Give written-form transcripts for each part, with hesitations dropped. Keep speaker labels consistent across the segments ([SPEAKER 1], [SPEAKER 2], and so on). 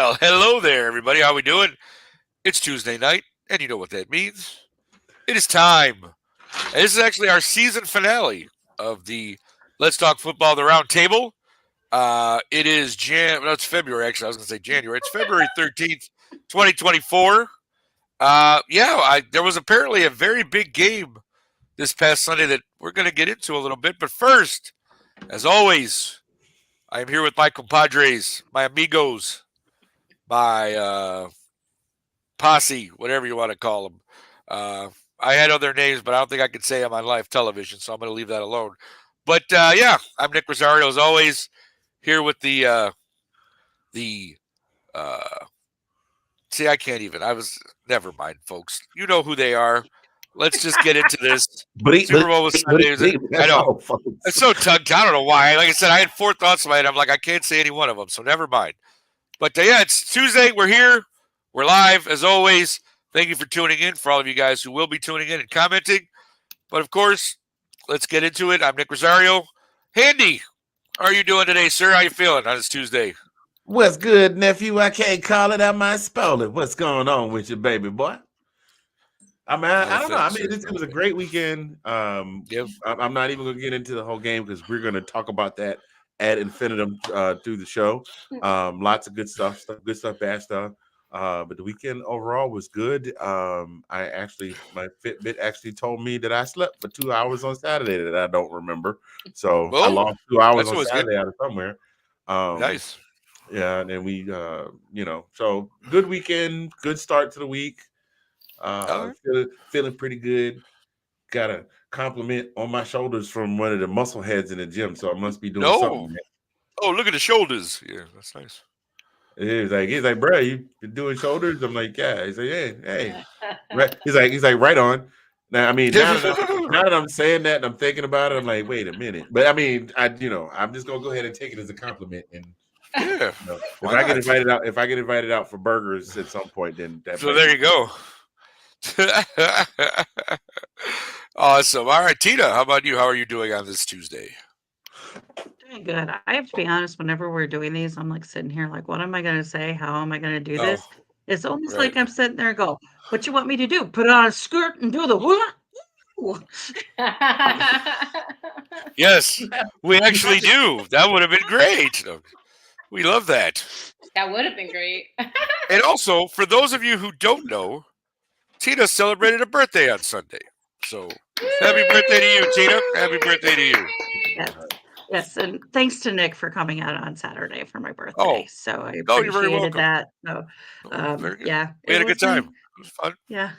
[SPEAKER 1] Well, hello there, everybody. How we doing? It's Tuesday night, and you know what that means. It is time. And this is actually our season finale of the Let's Talk Football, the Roundtable. It is it's February, actually. I was going to say January. It's February 13th, 2024. There was apparently a very big game this past Sunday that we're going to get into a little bit. But first, as always, I am here with my compadres, my amigos, my posse, whatever you want to call them. I had other names, but I don't think I could say them on live television, so I'm going to leave that alone. But I'm Nick Rosario, as always, here with see, I can't even. Never mind, folks. You know who they are. Let's just get into this. Super Bowl was Sunday. I know. It's so tongue-tied. I don't know why. Like I said, I had four thoughts in my head. I'm like, I can't say any one of them, so never mind. But it's Tuesday. We're here. We're live, as always. Thank you for tuning in, for all of you guys who will be tuning in and commenting. But, of course, let's get into it. I'm Nick Rosario. Handy, how are you doing today, sir? How you feeling on this Tuesday?
[SPEAKER 2] What's good, nephew? I can't call it. I might spell it. What's going on with you, baby boy? I don't know. It was a great weekend. I'm not even going to get into the whole game because we're going to talk about that ad infinitum through the show. Lots of good stuff, bad stuff. But the weekend overall was good. My Fitbit actually told me that I slept for 2 hours on Saturday that I don't remember. So I lost 2 hours on Saturday out of somewhere.
[SPEAKER 1] Nice.
[SPEAKER 2] Yeah, and then we, so good weekend, good start to the week. Feeling pretty good. Got a compliment on my shoulders from one of the muscle heads in the gym, so I must be doing something.
[SPEAKER 1] Oh, look at the shoulders. Yeah, that's nice.
[SPEAKER 2] He's like, bro, you been doing shoulders? I'm like, yeah. He's like, hey. Right. He's like, right on. Now, I mean, now that I'm saying that and I'm thinking about it, I'm like, wait a minute. But I mean, I'm just gonna go ahead and take it as a compliment. And if I get invited out for burgers at some point, then
[SPEAKER 1] there you go. Awesome. All right, Tina, how about you? How are you doing on this Tuesday?
[SPEAKER 3] Doing good. I have to be honest, whenever we're doing these, I'm like sitting here like, what am I going to say? How am I going to do this? It's almost like I'm sitting there and go, what you want me to do? Put on a skirt and do the what?
[SPEAKER 1] Yes, we actually do. That would have been great. We love that.
[SPEAKER 4] That would have been great.
[SPEAKER 1] And also, for those of you who don't know, Tina celebrated a birthday on Sunday. So, happy birthday to you, Tina. Happy birthday to you.
[SPEAKER 3] Yes, and thanks to Nick for coming out on Saturday for my birthday.
[SPEAKER 1] Oh,
[SPEAKER 3] so I
[SPEAKER 1] you're very welcome.
[SPEAKER 3] That. So,
[SPEAKER 1] yeah, we had a good time. It was fun.
[SPEAKER 3] Yeah,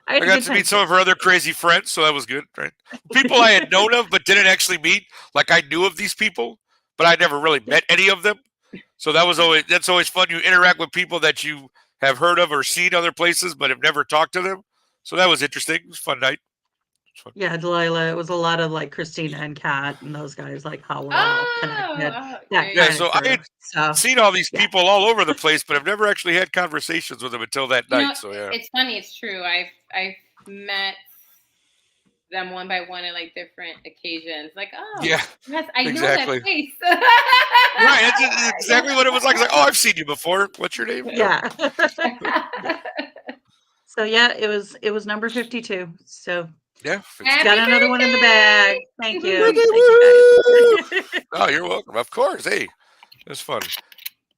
[SPEAKER 1] I got to meet some of her other crazy friends, so that was good. Right, people I had known of but didn't actually meet. Like I knew of these people, but I never really met any of them. So that's always fun. You interact with people that you have heard of or seen other places, but have never talked to them. So that was interesting. It was a fun night.
[SPEAKER 3] Yeah, Delilah. It was a lot of like Christina and Kat and those guys, like how we're all connected.
[SPEAKER 1] So I had seen all these people all over the place, but I've never actually had conversations with them until that night. So yeah,
[SPEAKER 4] it's funny. It's true. I've met them one by one at like different occasions. Like, yes, I know that face.
[SPEAKER 1] Right, that's exactly what it was like. It's like, I've seen you before. What's your name?
[SPEAKER 3] Yeah. So it was number 52. So.
[SPEAKER 1] Yeah,
[SPEAKER 3] got another one in the bag. Thank you.
[SPEAKER 1] Oh, you're welcome. Of course. Hey, that's fun.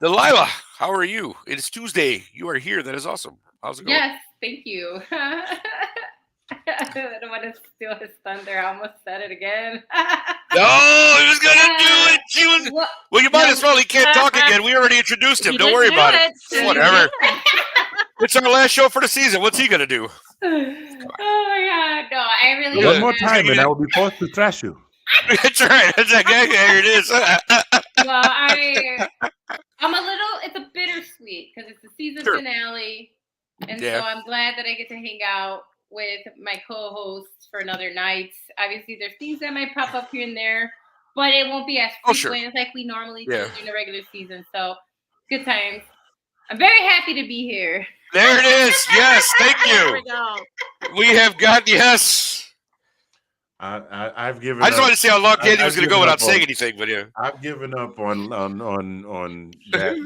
[SPEAKER 1] Delilah, how are you? It is Tuesday. You are here. That is awesome. How's it going?
[SPEAKER 4] Yes, thank you. I don't want to steal his thunder. I almost said it again.
[SPEAKER 1] No, he was gonna do it. She was. Well, you might as well. He can't talk again. We already introduced him. Don't worry about it. Whatever. It's our last show for the season. What's he gonna do?
[SPEAKER 4] Oh my God! No, I really.
[SPEAKER 2] One more time, and I will be forced to trash you.
[SPEAKER 1] That's right. That's like, here it is.
[SPEAKER 4] Well, it's a bittersweet because it's the season finale, and so I'm glad that I get to hang out with my co-hosts for another night. Obviously, there's things that might pop up here and there, but it won't be as frequent as like we normally do during the regular season. So, good times. I'm very happy to be here.
[SPEAKER 1] There it is. Yes, thank you.
[SPEAKER 3] There we go.
[SPEAKER 1] We have got
[SPEAKER 2] I've given.
[SPEAKER 1] I just wanted to see how long Candy was going to go without saying anything, but
[SPEAKER 2] I've given up on that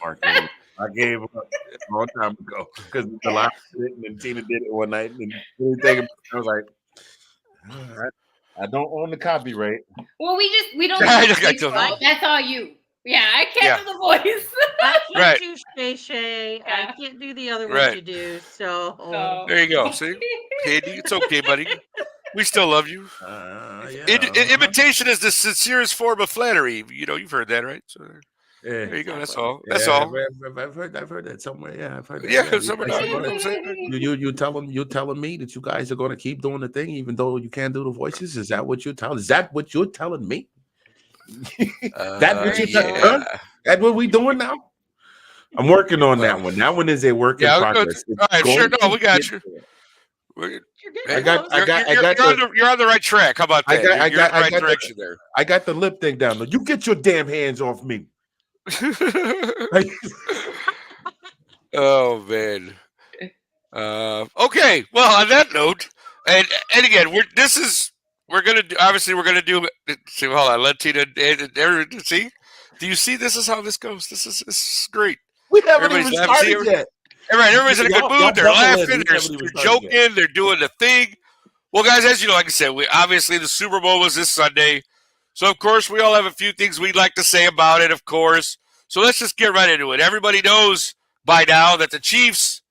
[SPEAKER 2] I gave up a long time ago because the line did it, and then Tina did it one night, and I was like, I don't own the copyright.
[SPEAKER 4] Well, we don't do that's all you. Yeah, I can't do the voice.
[SPEAKER 3] I can't do Shay. I can't do the other ones you do. So
[SPEAKER 1] there you go. See, Candy, it's okay, buddy. We still love you. Imitation is the sincerest form of flattery. You know, you've heard that, right? So there you go. That's all. That's all.
[SPEAKER 2] I've heard that somewhere. Yeah, I've heard that.
[SPEAKER 1] Yeah, somewhere. You know what I'm saying?
[SPEAKER 2] You telling me that you guys are going to keep doing the thing even though you can't do the voices? Is that what you're telling? Is that what you're telling me? That's what we doing now. I'm working on that one. That one is a work in progress.
[SPEAKER 1] All right, sure. No, we got you. You're on the right track. How about that? You're in the right direction there.
[SPEAKER 2] I got the lip thing down. You get your damn hands off me.
[SPEAKER 1] Oh man. Okay. Well, on that note, and again, we're gonna do. See, hold on. Let Tina see. Do you see? This is how this goes. This is great.
[SPEAKER 2] We haven't even started yet.
[SPEAKER 1] Everybody's in a good mood. They're laughing. They're joking. They're doing the thing. Well, guys, as you know, like I said, obviously the Super Bowl was this Sunday. So, of course, we all have a few things we'd like to say about it, of course. So let's just get right into it. Everybody knows by now that the Chiefs,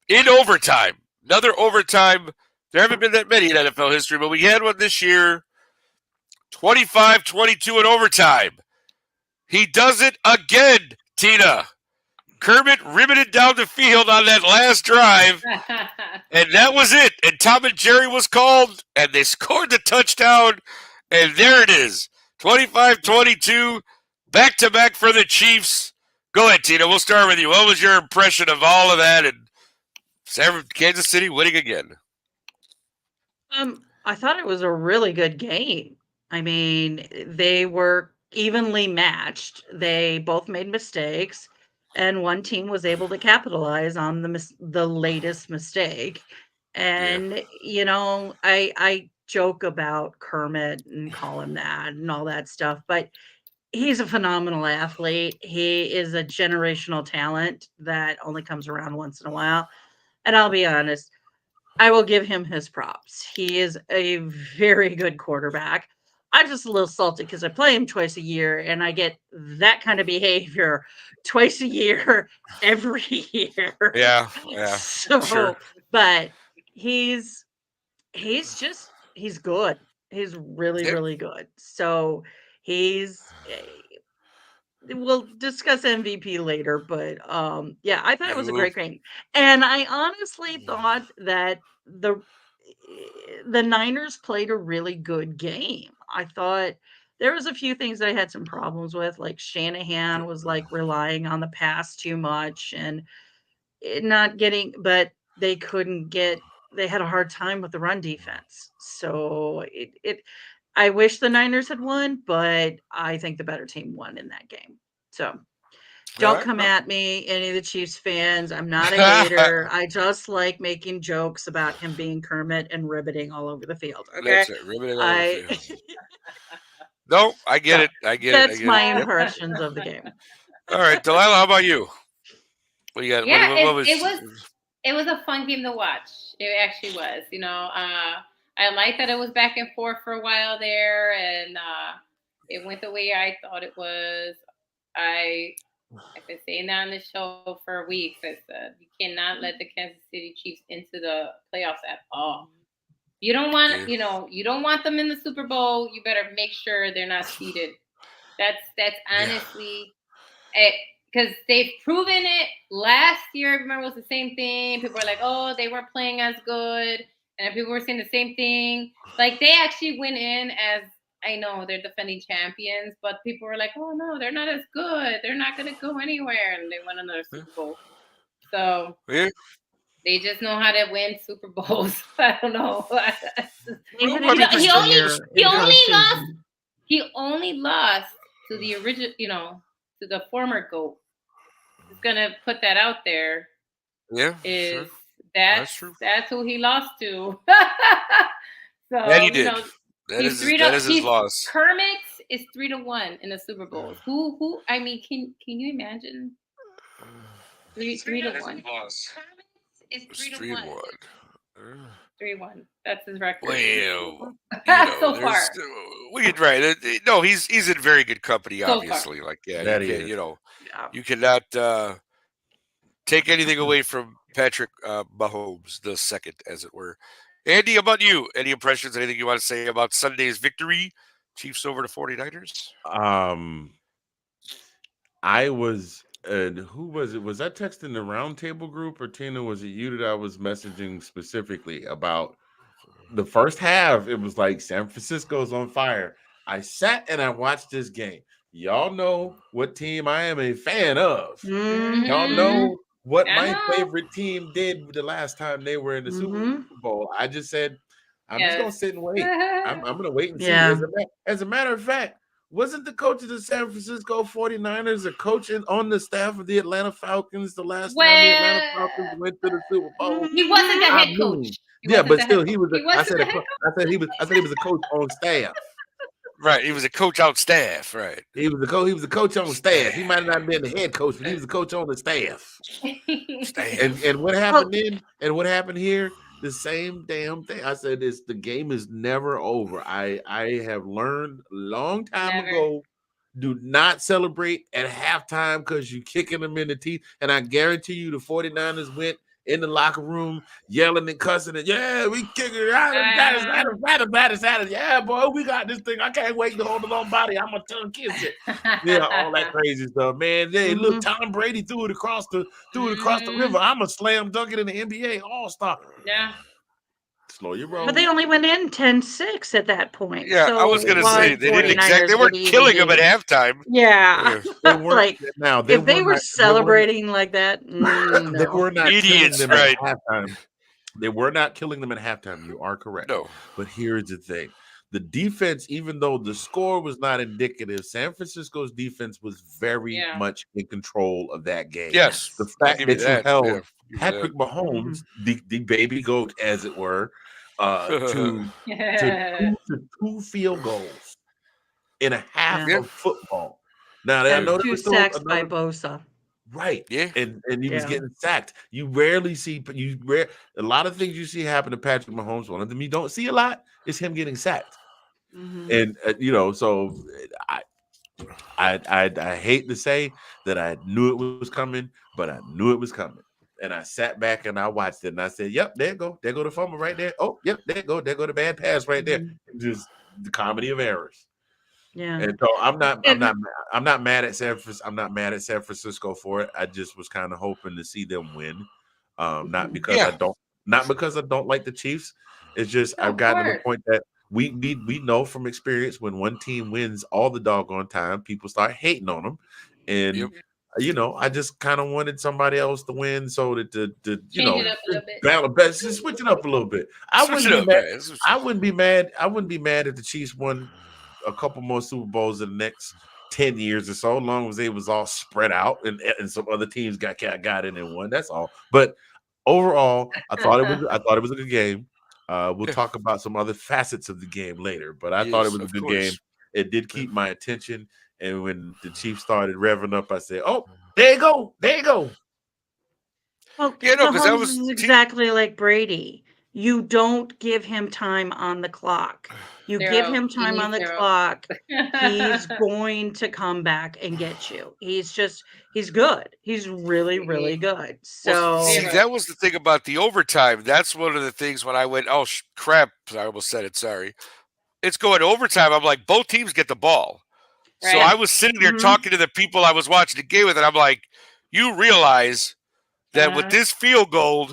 [SPEAKER 1] in overtime, another overtime, there haven't been that many in NFL history, but we had one this year, 25-22 in overtime. He does it again, Tina. Kermit riveted down the field on that last drive, and that was it. And Tom and Jerry was called, and they scored the touchdown, and there it is. 25-22, back-to-back for the Chiefs. Go ahead, Tina. We'll start with you. What was your impression of all of that and Kansas City winning again?
[SPEAKER 3] I thought it was a really good game. I mean, they were evenly matched. They both made mistakes, and one team was able to capitalize on the latest mistake. And you know, I joke about Kermit and call him that and all that stuff, but he's a phenomenal athlete. He is a generational talent that only comes around once in a while. And I'll be honest, I will give him his props. He is a very good quarterback. I'm just a little salty because I play him twice a year and I get that kind of behavior twice a year, every year.
[SPEAKER 1] Yeah.
[SPEAKER 3] So, sure. But he's good. He's really good. So we'll discuss MVP later, but I thought it was a great game. And I honestly thought that the Niners played a really good game. I thought there was a few things I had some problems with, like Shanahan was like relying on the pass too much and but they had a hard time with the run defense. So I wish the Niners had won, but I think the better team won in that game. So don't come at me, any of the Chiefs fans. I'm not a hater. I just like making jokes about him being Kermit and ribbiting all over the field. Okay,
[SPEAKER 1] that's it. Ribbiting all over the field. No, I get it.
[SPEAKER 3] That's my impressions of the game.
[SPEAKER 1] All right, Delilah, how about you? What you got?
[SPEAKER 4] Yeah, it was a fun game to watch. It actually was. You know, I like that it was back and forth for a while there, and it went the way I thought it was. I've been saying that on the show for weeks. I said you cannot let the Kansas City Chiefs into the playoffs at all. You don't want, you don't want them in the Super Bowl. You better make sure they're not seeded. That's honestly it, because they've proven it. Last year, I remember, it was the same thing. People were like, "Oh, they weren't playing as good," and people were saying the same thing. Like they actually went in as, I know they're defending champions, but people were like, "Oh no, they're not as good. They're not going to go anywhere," and they won another Super Bowl. So they just know how to win Super Bowls. I don't know. He only lost to the original, to the former GOAT. Just gonna put that out there.
[SPEAKER 1] Yeah,
[SPEAKER 4] that's who he lost to. So
[SPEAKER 1] and he did. That is his loss.
[SPEAKER 4] Kermit is 3-1 in the Super Bowls. Who? I mean, can you imagine? 3-1. It's 3-1. 3-1. That's his record.
[SPEAKER 1] Well,
[SPEAKER 4] so far.
[SPEAKER 1] We could No, he's in very good company. Obviously,
[SPEAKER 4] so
[SPEAKER 1] like you
[SPEAKER 2] is.
[SPEAKER 1] you cannot take anything away from Patrick Mahomes the second, as it were. Andy, how about you? Any impressions? Anything you want to say about Sunday's victory? Chiefs over the 49ers?
[SPEAKER 2] I was, who was it? Was I texting the Roundtable group, or Tina, was it you that I was messaging specifically about the first half? It was like San Francisco's on fire. I sat and I watched this game. Y'all know what team I am a fan of.
[SPEAKER 3] Mm-hmm.
[SPEAKER 2] Y'all know what my favorite team did the last time they were in the Super Bowl. I just said, I'm just going to sit and wait. I'm going to wait and see. As a matter of fact, wasn't the coach of the San Francisco 49ers a coach on the staff of the Atlanta Falcons the last time the Atlanta Falcons went to the Super Bowl?
[SPEAKER 4] He wasn't the head coach.
[SPEAKER 2] But still, he was. I said he was a coach on staff.
[SPEAKER 1] Right, he was a coach on staff. Right,
[SPEAKER 2] he was a coach. He was a coach on staff. He might not have been the head coach, but he was a coach on the staff. And what happened then? And what happened here? The same damn thing. I said this. The game is never over. I have learned a long time ago. Do not celebrate at halftime because you're kicking them in the teeth. And I guarantee you, the 49ers went in the locker room yelling and cussing and we kick it out. Yeah, boy, we got this thing. I can't wait to hold it on body. I'm gonna tongue kiss it. All that crazy stuff, man. Hey, look, Tom Brady threw it across the river. I'm gonna slam dunk it in the NBA All-Star.
[SPEAKER 4] Yeah.
[SPEAKER 2] Slow your roll.
[SPEAKER 3] But they only went in 10-6 at that point.
[SPEAKER 1] Yeah,
[SPEAKER 3] so
[SPEAKER 1] I was gonna say they didn't exactly. They weren't killing them at halftime.
[SPEAKER 3] Yeah,
[SPEAKER 2] they weren't,
[SPEAKER 3] like
[SPEAKER 2] now
[SPEAKER 3] if they were celebrating like that,
[SPEAKER 2] they were not
[SPEAKER 1] idiots,
[SPEAKER 2] killing them at halftime. They were not killing them at halftime. You are correct.
[SPEAKER 1] No,
[SPEAKER 2] but here's the thing: the defense, even though the score was not indicative, San Francisco's defense was very much in control of that game.
[SPEAKER 1] Yes,
[SPEAKER 2] the fact that you held Patrick Mahomes, the baby goat, as it were, to 2 field goals in a half of football. Now, I know
[SPEAKER 3] 2 sacks by Bosa.
[SPEAKER 2] Right. Yeah. And he was getting sacked. You rarely see a lot of things you see happen to Patrick Mahomes. One of them you don't see a lot is him getting sacked. And so I hate to say that I knew it was coming, but I knew it was coming. And I sat back and I watched it and I said, yep, there go the fumble right there. Oh, yep, there go the bad pass right there. Just the comedy of errors.
[SPEAKER 3] Yeah.
[SPEAKER 2] And so I'm not mad at San Francisco. I'm not mad at San Francisco for it. I just was kind of hoping to see them win. Not because I don't like the Chiefs. It's just I've gotten to the point that we know from experience when one team wins all the doggone time, people start hating on them. And I just kind of wanted somebody else to win so that just switch it up a little bit. I wouldn't be mad if the Chiefs won a couple more Super Bowls in the next 10 years or so, as long as they was all spread out and some other teams got in and won. That's all. But overall, I thought it was a good game. We'll talk about some other facets of the game later, but I thought it was a good game. It did keep my attention. And when the Chiefs started revving up, I said, "Oh, there you go."
[SPEAKER 3] Well, Mahomes is exactly like Brady. You don't give him time on the clock. You give him time on the clock, he's going to come back and get you. He's good. He's really, really good. So
[SPEAKER 1] that was the thing about the overtime. That's one of the things when I went, oh crap, I almost said it. Sorry. It's going to overtime. I'm like, both teams get the ball. Right. So I was sitting there talking to the people I was watching the game with, and I'm like, you realize that with this field goal,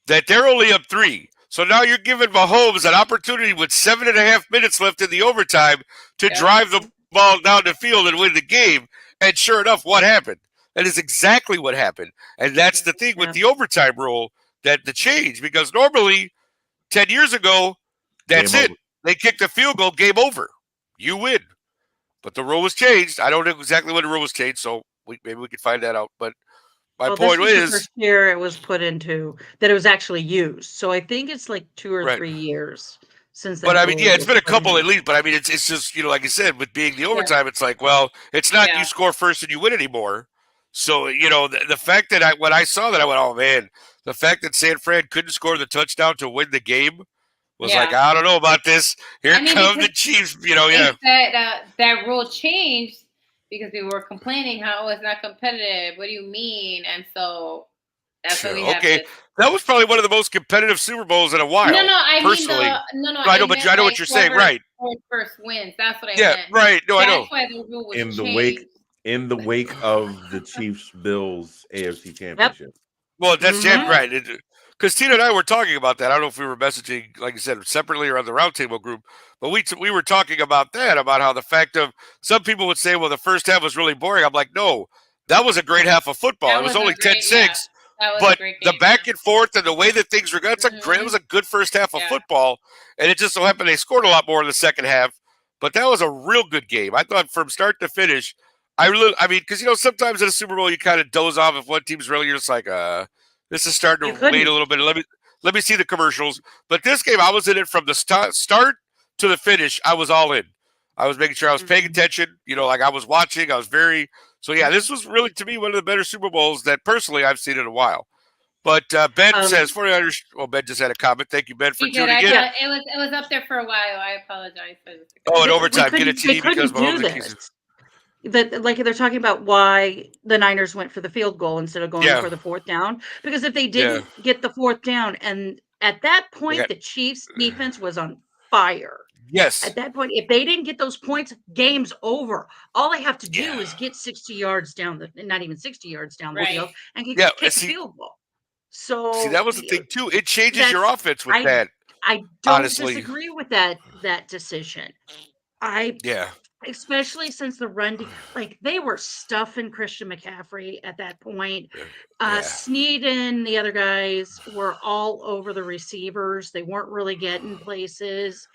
[SPEAKER 1] that they're only up 3. So now you're giving Mahomes an opportunity with 7.5 minutes left in the overtime to drive the ball down the field and win the game. And sure enough, what happened? That is exactly what happened. And that's the thing with the overtime rule, that the change, because normally 10 years ago, that's it. They kicked a field goal, game over. You win. But the rule was changed. I don't know exactly when the rule was changed, so maybe we could find that out. But my point is,
[SPEAKER 3] the first year it was put into that it was actually used. So I think it's like 2 or 3 years. since
[SPEAKER 1] But
[SPEAKER 3] that
[SPEAKER 1] I mean,
[SPEAKER 3] rule
[SPEAKER 1] it's
[SPEAKER 3] was
[SPEAKER 1] been a
[SPEAKER 3] put
[SPEAKER 1] couple
[SPEAKER 3] in.
[SPEAKER 1] at least. But I mean, it's just like you said, with being the overtime, it's like, well, it's not you score first and you win anymore. So the fact that when I saw that, I went, oh man, the fact that San Fran couldn't score the touchdown to win the game was like, I don't know about this. Here come the Chiefs.
[SPEAKER 4] They said that rule changed because we were complaining how it's not competitive. What do you mean? And so that's what we have.
[SPEAKER 1] Okay, that was probably one of the most competitive Super Bowls in a while.
[SPEAKER 4] No, I
[SPEAKER 1] personally.
[SPEAKER 4] mean
[SPEAKER 1] I know, but I know what you're saying, right?
[SPEAKER 4] First wins. That's what I meant.
[SPEAKER 1] Right. No, I know.
[SPEAKER 4] That's why the rule was
[SPEAKER 2] changed. In the wake of the Chiefs Bills AFC Championship.
[SPEAKER 3] Yep.
[SPEAKER 1] Well, that's right. Because Tina and I were talking about that. I don't know if we were messaging, like you said, separately or on the Roundtable group, but we were talking about that, about how the fact of some people would say, well, the first half was really boring. I'm like, no, that was a great half of football. It was only 10-6, but the back and forth and the way that things were going, it was a good first half of football, and it just so happened they scored a lot more in the second half, but that was a real good game. I thought from start to finish, I mean, because, sometimes in a Super Bowl, you kind of doze off if one team's really, you're just like, this is starting to wait a little bit. Let me see the commercials. But this game, I was in it from the start to the finish. I was all in. I was making sure I was paying attention. Like I was watching. I was this was really, to me, one of the better Super Bowls that personally I've seen in a while. But Ben says, 49ers. Well, Ben just had a comment. Thank you, Ben, for tuning in.
[SPEAKER 4] It was up there for a while. I apologize for this.
[SPEAKER 1] In overtime, get a TD because Mahomes
[SPEAKER 3] that like they're talking about why the Niners went for the field goal instead of going for the fourth down, because if they didn't get the fourth down, and at that point the Chiefs defense was on fire.
[SPEAKER 1] Yes.
[SPEAKER 3] At that point, if they didn't get those points, game's over. All they have to do is get 60 yards down not even 60 yards down the field, and kick a field goal. So
[SPEAKER 1] see, that was the thing too. It changes your offense with that.
[SPEAKER 3] I don't disagree with that decision. Especially since the run, like they were stuffing Christian McCaffrey at that point. Snead and the other guys were all over the receivers. They weren't really getting places.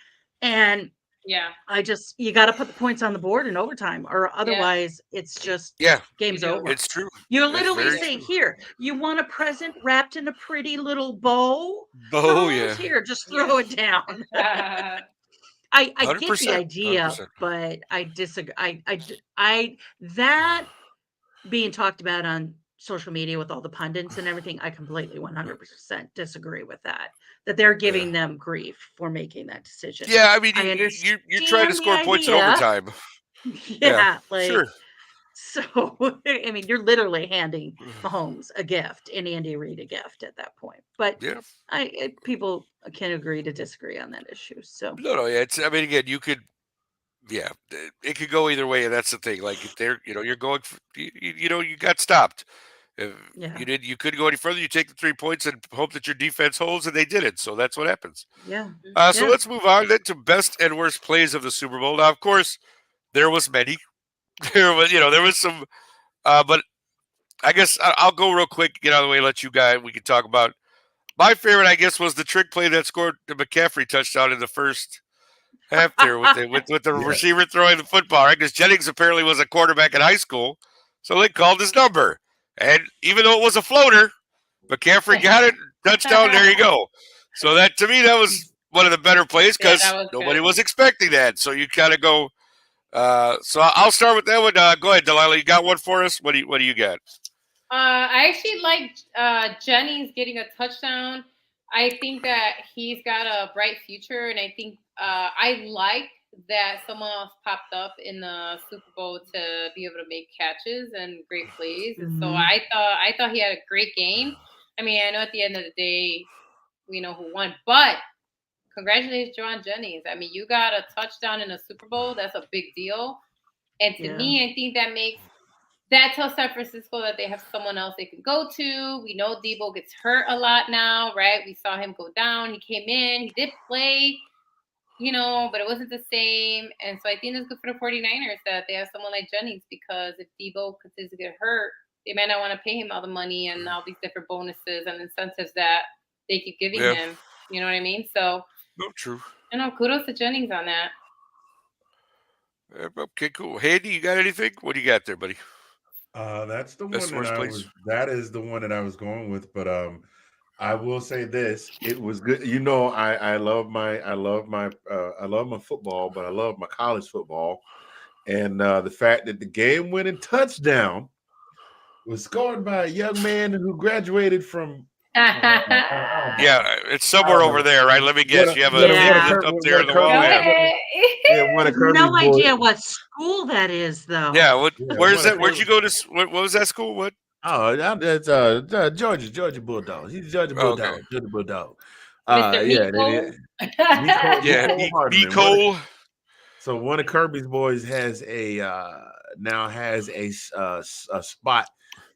[SPEAKER 3] And you got to put the points on the board in overtime, or otherwise it's just game's over.
[SPEAKER 1] It's true.
[SPEAKER 3] You're literally saying, here, you want a present wrapped in a pretty little bow? Here, just throw it down. I get the idea, 100%. But I disagree. I that being talked about on social media with all the pundits and everything, I completely 100% disagree with that. That they're giving them grief for making that decision.
[SPEAKER 1] Yeah, I mean, you're trying to score points in overtime.
[SPEAKER 3] Sure. So, I mean, you're literally handing Mahomes a gift and Andy Reid a gift at that point. But people can agree to disagree on that issue. So
[SPEAKER 1] no, I mean, again, you could, it could go either way, and that's the thing. Like if they're, you're going, you got stopped. If you couldn't go any further. You take the 3 points and hope that your defense holds, and they didn't. So that's what happens. So let's move on then to best and worst plays of the Super Bowl. Now, of course, there was many. There was some, but I guess I'll go real quick, get out of the way, let you guys, we can talk about. My favorite, I guess, was the trick play that scored the McCaffrey touchdown in the first half there with the receiver throwing the football, right? Because Jennings apparently was a quarterback in high school, so they called his number. And even though it was a floater, McCaffrey got it, touchdown, there you go. So that, to me, that was one of the better plays because nobody was expecting that. So you kind of go, so I'll start with that one. Go ahead, Delilah. You got one for us? What do you got?
[SPEAKER 4] I actually like Jennings getting a touchdown. I think that he's got a bright future, and I think I like that someone else popped up in the Super Bowl to be able to make catches and great plays. And so I thought he had a great game. I mean, I know at the end of the day, we know who won, but congratulations, John Jennings. I mean, you got a touchdown in a Super Bowl. That's a big deal. And to me, I think that tells San Francisco that they have someone else they can go to. We know Debo gets hurt a lot now, right? We saw him go down. He came in. He did play, but it wasn't the same. And so I think it's good for the 49ers that they have someone like Jennings, because if Debo continues to get hurt, they might not want to pay him all the money and all these different bonuses and incentives that they keep giving him. You know what I mean? So,
[SPEAKER 1] true.
[SPEAKER 4] Kudos to Jennings on that.
[SPEAKER 1] Okay, cool. Handy, you got anything? What do you got there, buddy?
[SPEAKER 2] That's the one that that is the one that I was going with, but I will say this: it was good. You know, I love my football, but I love my college football, and the fact that the game-winning touchdown was scored by a young man who graduated from.
[SPEAKER 1] Yeah, it's somewhere over there, right? Let me guess. You have a name list up there in the wall.
[SPEAKER 2] Yeah, one of Kirby's
[SPEAKER 3] no
[SPEAKER 2] boys.
[SPEAKER 3] idea what school that is, though.
[SPEAKER 1] Yeah, where's that? Where'd you go to? What was that school? What?
[SPEAKER 2] Oh, that's Georgia Bulldogs. He's Georgia Bulldog.
[SPEAKER 1] Okay.
[SPEAKER 2] Georgia Bulldog.
[SPEAKER 4] Mr.
[SPEAKER 1] Nicole.
[SPEAKER 2] So one of Kirby's boys has now has a spot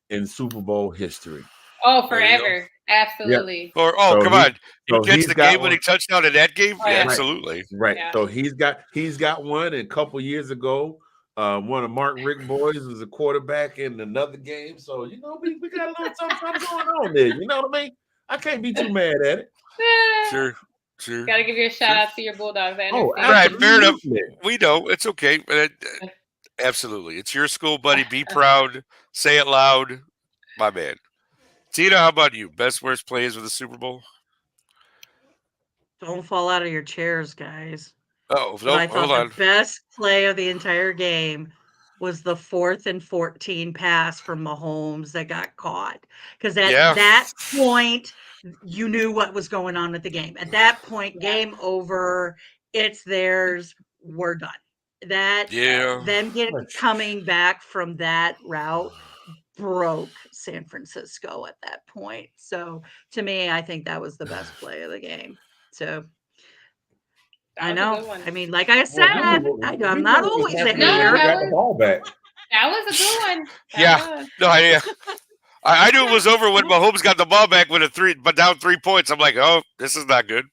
[SPEAKER 2] in Super Bowl history.
[SPEAKER 4] Oh, forever. Absolutely.
[SPEAKER 1] Yep. Come on. You catch the game-winning touchdown in that game? Yeah, absolutely.
[SPEAKER 2] Right. Yeah. So he's got one a couple years ago. One of Mark Rick boys was a quarterback in another game. So, we got a little something going on there. You know what I mean? I can't be too mad at it.
[SPEAKER 1] Sure.
[SPEAKER 4] Got to give you a shout out to your Bulldogs.
[SPEAKER 1] Right, fair enough. We know. It's okay. But absolutely. It's your school, buddy. Be proud. Say it loud. My man. Tina, how about you? Best, worst plays with the Super Bowl?
[SPEAKER 3] Don't fall out of your chairs, guys.
[SPEAKER 1] Oh,
[SPEAKER 3] no, I thought the best play of the entire game was the 4th and 14 pass from Mahomes that got caught. Because at that point, you knew what was going on with the game. At that point, game over. It's theirs. We're done. Them coming back from that route broke San Francisco at that point. So to me, I think that was the best play of the game. So I know. I mean, like I said, I'm not always a hater.
[SPEAKER 2] Got the ball back.
[SPEAKER 4] That was a good one.
[SPEAKER 1] I knew it was over when Mahomes got the ball back with down 3 points. I'm like, oh, this is not good.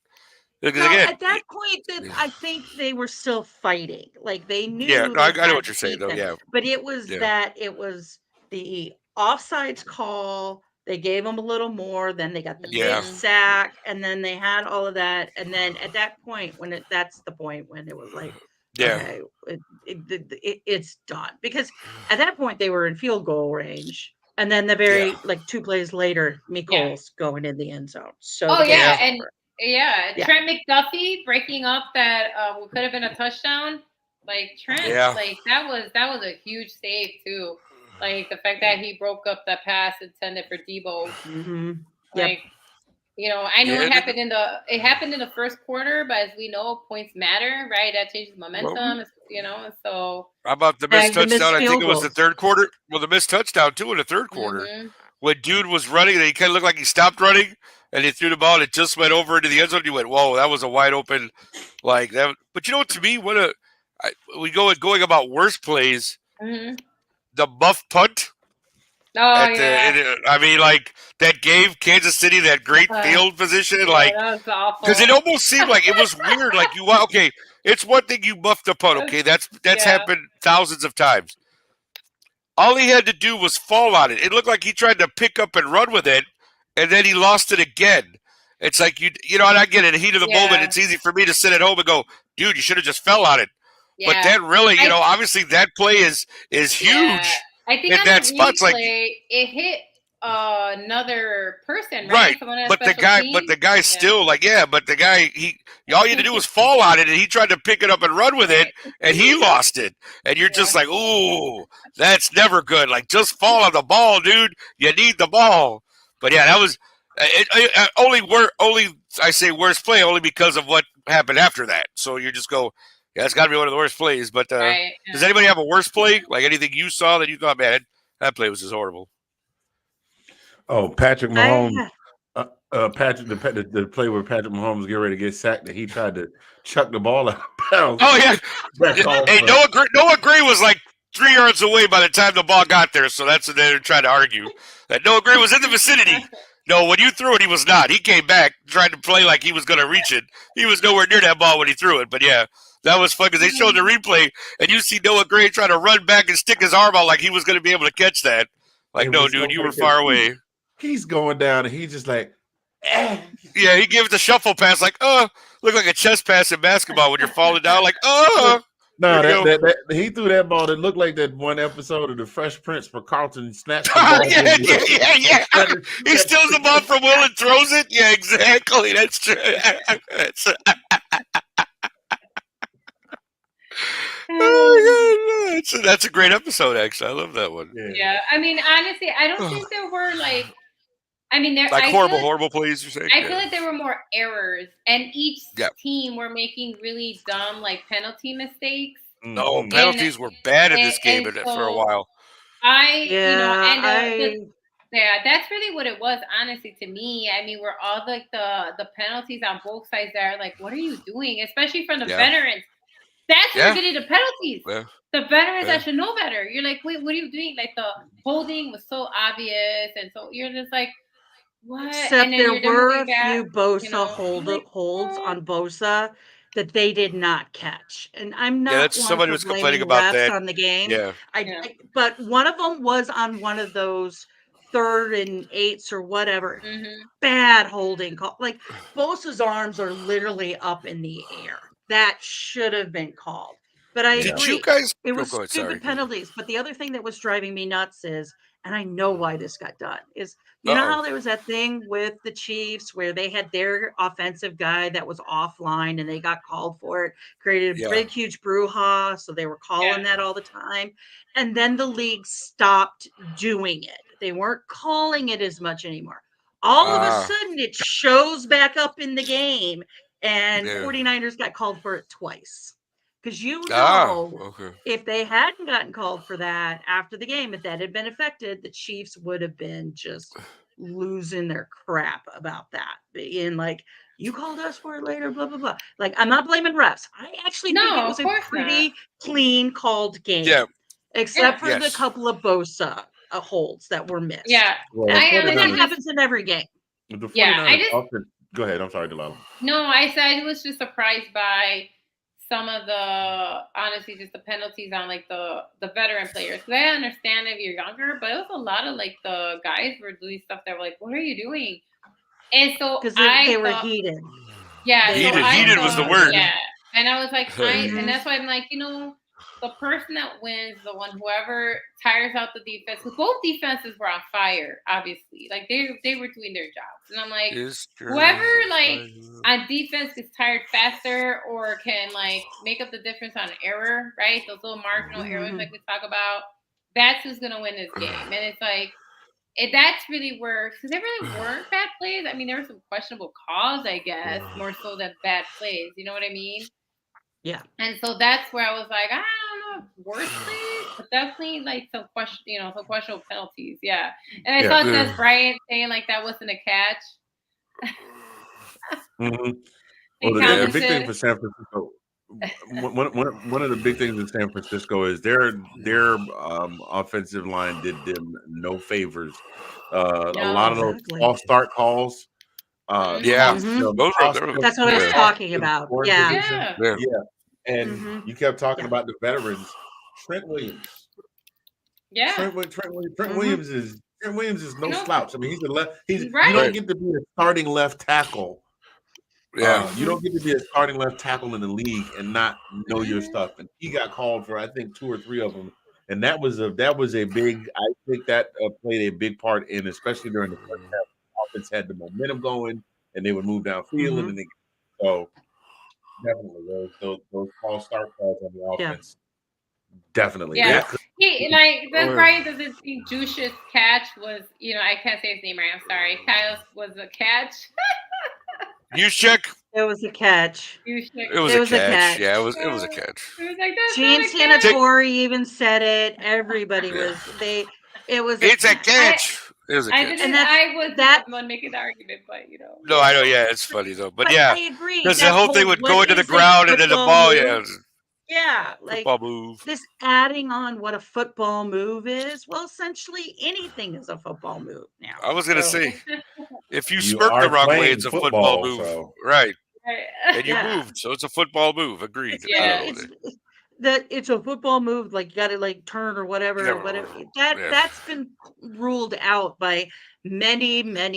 [SPEAKER 3] No, at that point, I think they were still fighting. Like they knew.
[SPEAKER 1] Yeah, no, I know what you're saying, though. Yeah,
[SPEAKER 3] but it was it was the offsides call. They gave them a little more. Then they got the big sack, and then they had all of that. And then at that point, that's the point when it was like, okay, it's done. Because at that point they were in field goal range, and then the 2 plays later, Mikol's going in the end zone. So
[SPEAKER 4] Trent McDuffie breaking up that could have been a touchdown. Like Trent, like that was a huge save too. Like the fact that he broke up that pass intended for Debo.
[SPEAKER 3] Mm-hmm.
[SPEAKER 4] Like, I know it happened in the first quarter, but as we know, points matter, right? That changes momentum, so.
[SPEAKER 1] How about the missed touchdown? I think it was the third quarter. Well, the missed touchdown too in the third quarter.
[SPEAKER 4] Mm-hmm.
[SPEAKER 1] When dude was running and he kind of looked like he stopped running and he threw the ball and it just went over into the end zone. You went, whoa, that was a wide open like that. But to me, going about worst plays.
[SPEAKER 4] Mm-hmm.
[SPEAKER 1] The muff punt.
[SPEAKER 4] I
[SPEAKER 1] mean, like that gave Kansas City that great field position, like because it almost seemed like it was weird. Like it's one thing you muff the punt. Okay, that's happened thousands of times. All he had to do was fall on it. It looked like he tried to pick up and run with it, and then he lost it again. It's like and I get it. In the heat of the moment, it's easy for me to sit at home and go, dude, you should have just fell on it. Yeah. But that really, obviously that play is huge.
[SPEAKER 4] Yeah. I think
[SPEAKER 1] in
[SPEAKER 4] on
[SPEAKER 1] that
[SPEAKER 4] the
[SPEAKER 1] spot,
[SPEAKER 4] replay, it hit another person,
[SPEAKER 1] right? But the guy still but the guy all you had to do was fall on it, and he tried to pick it up and run with it, and he lost it. And you're just like, ooh, that's never good. Like just fall on the ball, dude. You need the ball. But that was only I say worst play only because of what happened after that. So you just go. Yeah, it's got to be one of the worst plays. But does anybody have a worst play? Like anything you saw that you thought, man, that play was just horrible?
[SPEAKER 2] Oh, Patrick Mahomes. The play where Patrick Mahomes was getting ready to get sacked, and he tried to chuck the ball out of bounds.
[SPEAKER 1] Oh, yeah. Hey, Noah Gray was like 3 yards away by the time the ball got there. So that's what they were trying to argue. That Noah Gray was in the vicinity. No, when you threw it, he was not. He came back, tried to play like he was going to reach it. He was nowhere near that ball when he threw it. But, yeah. That was fun because they showed the replay, and you see Noah Gray trying to run back and stick his arm out like he was going to be able to catch that. Like, no, dude, you were far away.
[SPEAKER 2] He's going down, and he's just like,
[SPEAKER 1] Yeah, he gave it the shuffle pass, like, look like a chest pass in basketball when you're falling down, like,
[SPEAKER 2] No, that he threw that ball that looked like that one episode of The Fresh Prince where Carlton snatched the ball.
[SPEAKER 1] Yeah. He steals the ball from Will and throws it. Yeah, exactly. That's true. That's a great episode, actually. I love that one.
[SPEAKER 4] Yeah. I mean, honestly, I don't think there were there
[SPEAKER 1] horrible plays. You're saying?
[SPEAKER 4] I feel like there were more errors, and each team were making really dumb penalty mistakes.
[SPEAKER 1] No, penalties were bad in this game for a while.
[SPEAKER 4] That's really what it was, honestly, to me. I mean, we're all the penalties on both sides there. Like, what are you doing? Especially from the veterans. That's where we're getting the penalties. Yeah. The veterans that should know better. You're like, wait, what are you doing? Like, the holding was so obvious, and so you're just like, what?
[SPEAKER 3] Except there were a few Bosa holds on Bosa that they did not catch, and I'm not.
[SPEAKER 1] That's somebody was complaining about that
[SPEAKER 3] on the game.
[SPEAKER 1] Yeah,
[SPEAKER 3] but one of them was on one of those 3rd and 8s or whatever. Bad holding call. Like, Bosa's arms are literally up in the air. That should have been called. But I agree.
[SPEAKER 1] You guys?
[SPEAKER 3] It was stupid penalties. But the other thing that was driving me nuts is, and I know why this got done, is you know how there was that thing with the Chiefs where they had their offensive guy that was offline and they got called for it, created a big, huge brouhaha. So they were calling that all the time. And then the league stopped doing it. They weren't calling it as much anymore. All of a sudden, it shows back up in the game, and 49ers got called for it twice. Because if they hadn't gotten called for that after the game, if that had been affected, the Chiefs would have been just losing their crap about that. Being like, you called us for it later, blah, blah, blah. Like, I'm not blaming refs. I actually think it was a pretty clean called game. Yeah. Except for the couple of Bosa holds that were missed.
[SPEAKER 4] Yeah.
[SPEAKER 3] Well, that happens in every game.
[SPEAKER 2] Go ahead. I'm sorry, Delilah.
[SPEAKER 4] No, I was just surprised by some of honestly, just the penalties on the veteran players. Because I understand if you're younger, but it was a lot of the guys were doing stuff that were like, what are you doing? And so
[SPEAKER 3] because they were heated.
[SPEAKER 4] Yeah,
[SPEAKER 1] heated was the word.
[SPEAKER 4] Yeah, and I was like, and that's why I'm like, the person that wins, the tires out the defense. Because both defenses were on fire, obviously. Like they were doing their jobs, and I'm like, whoever on defense is tired faster or can make up the difference on error, right? Those little marginal errors like we talk about. That's who's gonna win this game, and it's like. That's really where, because there really weren't bad plays. I mean, there were some questionable calls, I guess, more so than bad plays. You know what I mean?
[SPEAKER 3] Yeah.
[SPEAKER 4] And so that's where I was like, I don't know, worse plays, but definitely some questionable penalties. Yeah. And I thought that's Bryant saying that wasn't a catch.
[SPEAKER 2] Well, the big thing for San Francisco. One of the big things in San Francisco is their offensive line did them no favors. A lot of those false start calls.
[SPEAKER 3] That's what I was talking about. Yeah.
[SPEAKER 2] And you kept talking about the veterans. Trent Williams.
[SPEAKER 4] Yeah.
[SPEAKER 2] Trent Williams is no slouch. I mean, he's a left. You don't get to be a starting left tackle.
[SPEAKER 1] Yeah,
[SPEAKER 2] you don't get to be a starting left tackle in the league and not know your stuff. And he got called for, I think, 2 or 3 of them, and that was a big. I think that played a big part in, especially during the first half. The offense had the momentum going, and they would move downfield, and so definitely those false start calls on the offense. Definitely,
[SPEAKER 4] Brian does this Juicious catch was, I can't say his name right. I'm sorry. Kyle's was a catch.
[SPEAKER 1] Juszczyk.
[SPEAKER 3] It was a catch.
[SPEAKER 1] It was a catch. Yeah, it was a catch.
[SPEAKER 4] It was like that.
[SPEAKER 3] Gene Santori even said it. Everybody was. It was.
[SPEAKER 1] It's a catch. It was a catch.
[SPEAKER 4] I was that one making the argument, but
[SPEAKER 1] No, I know. Yeah, it's funny though. But
[SPEAKER 3] I agree.
[SPEAKER 1] Because the whole thing would go into the ground and then the ball.
[SPEAKER 3] Yeah,
[SPEAKER 1] football move.
[SPEAKER 3] This adding on what a football move is. Well, essentially anything is a football move now.
[SPEAKER 1] I was going to say, if you smirk the wrong way, it's a football move. So. Right. And you moved, so it's a football move. Agreed.
[SPEAKER 3] that it's a football move, like you got to like turn or whatever. That's been ruled out by many.
[SPEAKER 1] Did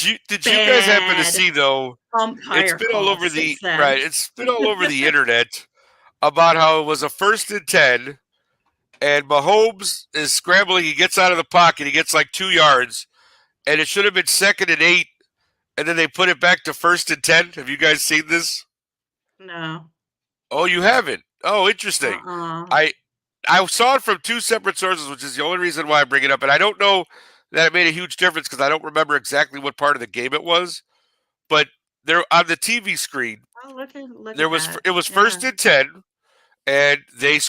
[SPEAKER 1] you guys happen to see though?
[SPEAKER 3] Umpire
[SPEAKER 1] It's been all over the
[SPEAKER 3] right.
[SPEAKER 1] It's been all over the internet about how it was a 1st and 10, and Mahomes is scrambling. He gets out of the pocket. He gets like 2 yards, and it should have been 2nd and 8, and then they put it back to 1st and 10. Have you guys seen this?
[SPEAKER 3] No.
[SPEAKER 1] Oh, you haven't? Oh, interesting. I saw it from 2 separate sources, which is the only reason why I bring it up. And I don't know that it made a huge difference because I don't remember exactly what part of the game it was. But there on the TV screen, it was 1st and 10, and they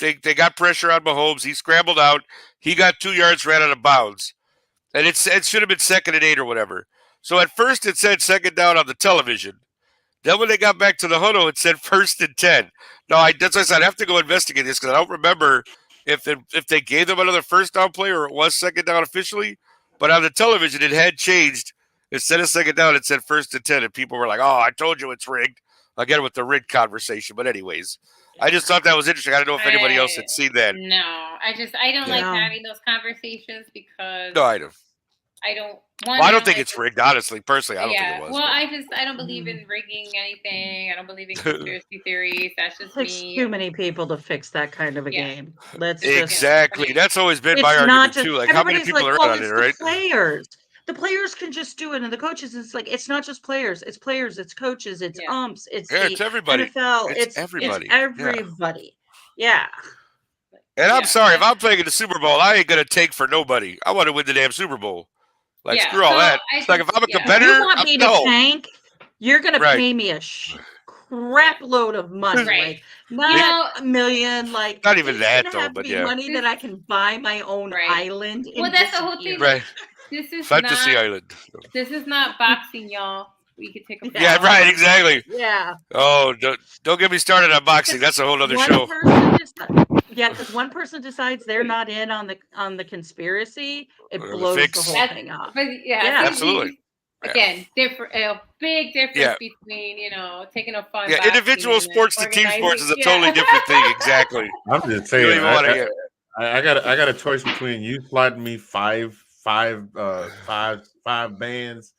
[SPEAKER 1] they got pressure on Mahomes. He scrambled out. He got 2 yards, ran out of bounds, and it should have been 2nd and 8 or whatever. So at first it said 2nd down on the television. Then when they got back to the huddle, it said 1st and 10. No, that's why I said I have to go investigate this because I don't remember if they gave them another 1st down play or it was 2nd down officially. But on the television, it had changed. Instead of 2nd down, it said 1st and 10, and people were like, "Oh, I told you it's rigged." Again with the rigged conversation. But anyways, I just thought that was interesting. I don't know if anybody else had seen that.
[SPEAKER 4] No, I don't like having those conversations because
[SPEAKER 1] no, I don't.
[SPEAKER 4] I
[SPEAKER 1] don't think it's rigged, honestly. Personally, I don't think it was.
[SPEAKER 4] Well, I don't believe in rigging anything. I don't believe in conspiracy theories. That's just me.
[SPEAKER 3] Too many people to fix that kind of a game.
[SPEAKER 1] Exactly. That's always been my argument too. Like, how many people are on it, right?
[SPEAKER 3] The players can just do it, and the coaches. It's like it's not just players. It's players. It's coaches. It's umps. It's
[SPEAKER 1] everybody.
[SPEAKER 3] NFL.
[SPEAKER 1] It's everybody.
[SPEAKER 3] It's everybody. Yeah.
[SPEAKER 1] And I'm sorry if I'm playing in the Super Bowl. I ain't gonna take for nobody. I want to win the damn Super Bowl. Like, screw all that. It's like if I'm a competitor,
[SPEAKER 3] you want me to tank, you're going to pay me a crap load of money.
[SPEAKER 4] Right.
[SPEAKER 3] Like, not $1 million. Like,
[SPEAKER 1] not even that, though, but
[SPEAKER 3] money that I can buy my own island.
[SPEAKER 4] Well, that's the whole thing.
[SPEAKER 1] Right.
[SPEAKER 4] This is
[SPEAKER 1] Fantasy Island.
[SPEAKER 4] This is not boxing, y'all. We could take a
[SPEAKER 1] Yeah, right, exactly.
[SPEAKER 3] Yeah.
[SPEAKER 1] Oh, don't get me started on boxing. That's a whole other show.
[SPEAKER 3] Because one person decides they're not in on the conspiracy, it blows the whole thing up.
[SPEAKER 4] But
[SPEAKER 1] absolutely.
[SPEAKER 4] Again, a big difference between taking a fun.
[SPEAKER 1] Yeah, individual sports to team sports is a totally different thing. Exactly.
[SPEAKER 2] I'm just saying. I got a choice between you slotting me five bands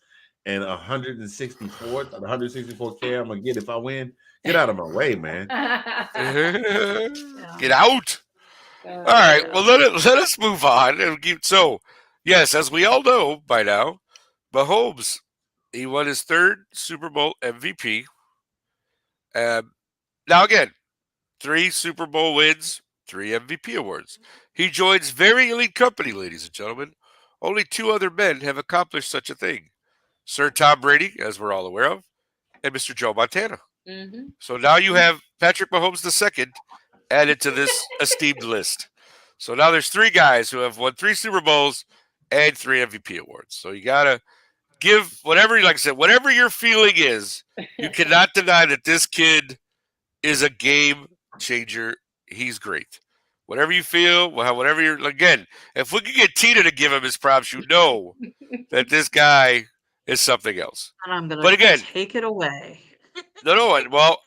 [SPEAKER 2] and 164K I'm gonna get if I win. Get out of my way, man.
[SPEAKER 1] Get out. All right. Well, let us move on. So, yes, as we all know by now, Mahomes, he won his 3rd Super Bowl MVP. Now, again, 3 Super Bowl wins, 3 MVP awards. He joins very elite company, ladies and gentlemen. Only 2 other men have accomplished such a thing. Sir Tom Brady, as we're all aware of, and Mr. Joe Montana.
[SPEAKER 4] Mm-hmm.
[SPEAKER 1] So now you have Patrick Mahomes II added to this esteemed list. So now there's 3 guys who have won 3 Super Bowls and 3 MVP awards. So you got to give whatever, like I said, whatever your feeling is, you cannot deny that this kid is a game changer. He's great. Whatever you feel, whatever you're, again, if we could get Tina to give him his props, you know that this guy is something else.
[SPEAKER 3] And I'm going to take it away.
[SPEAKER 1] No. Well,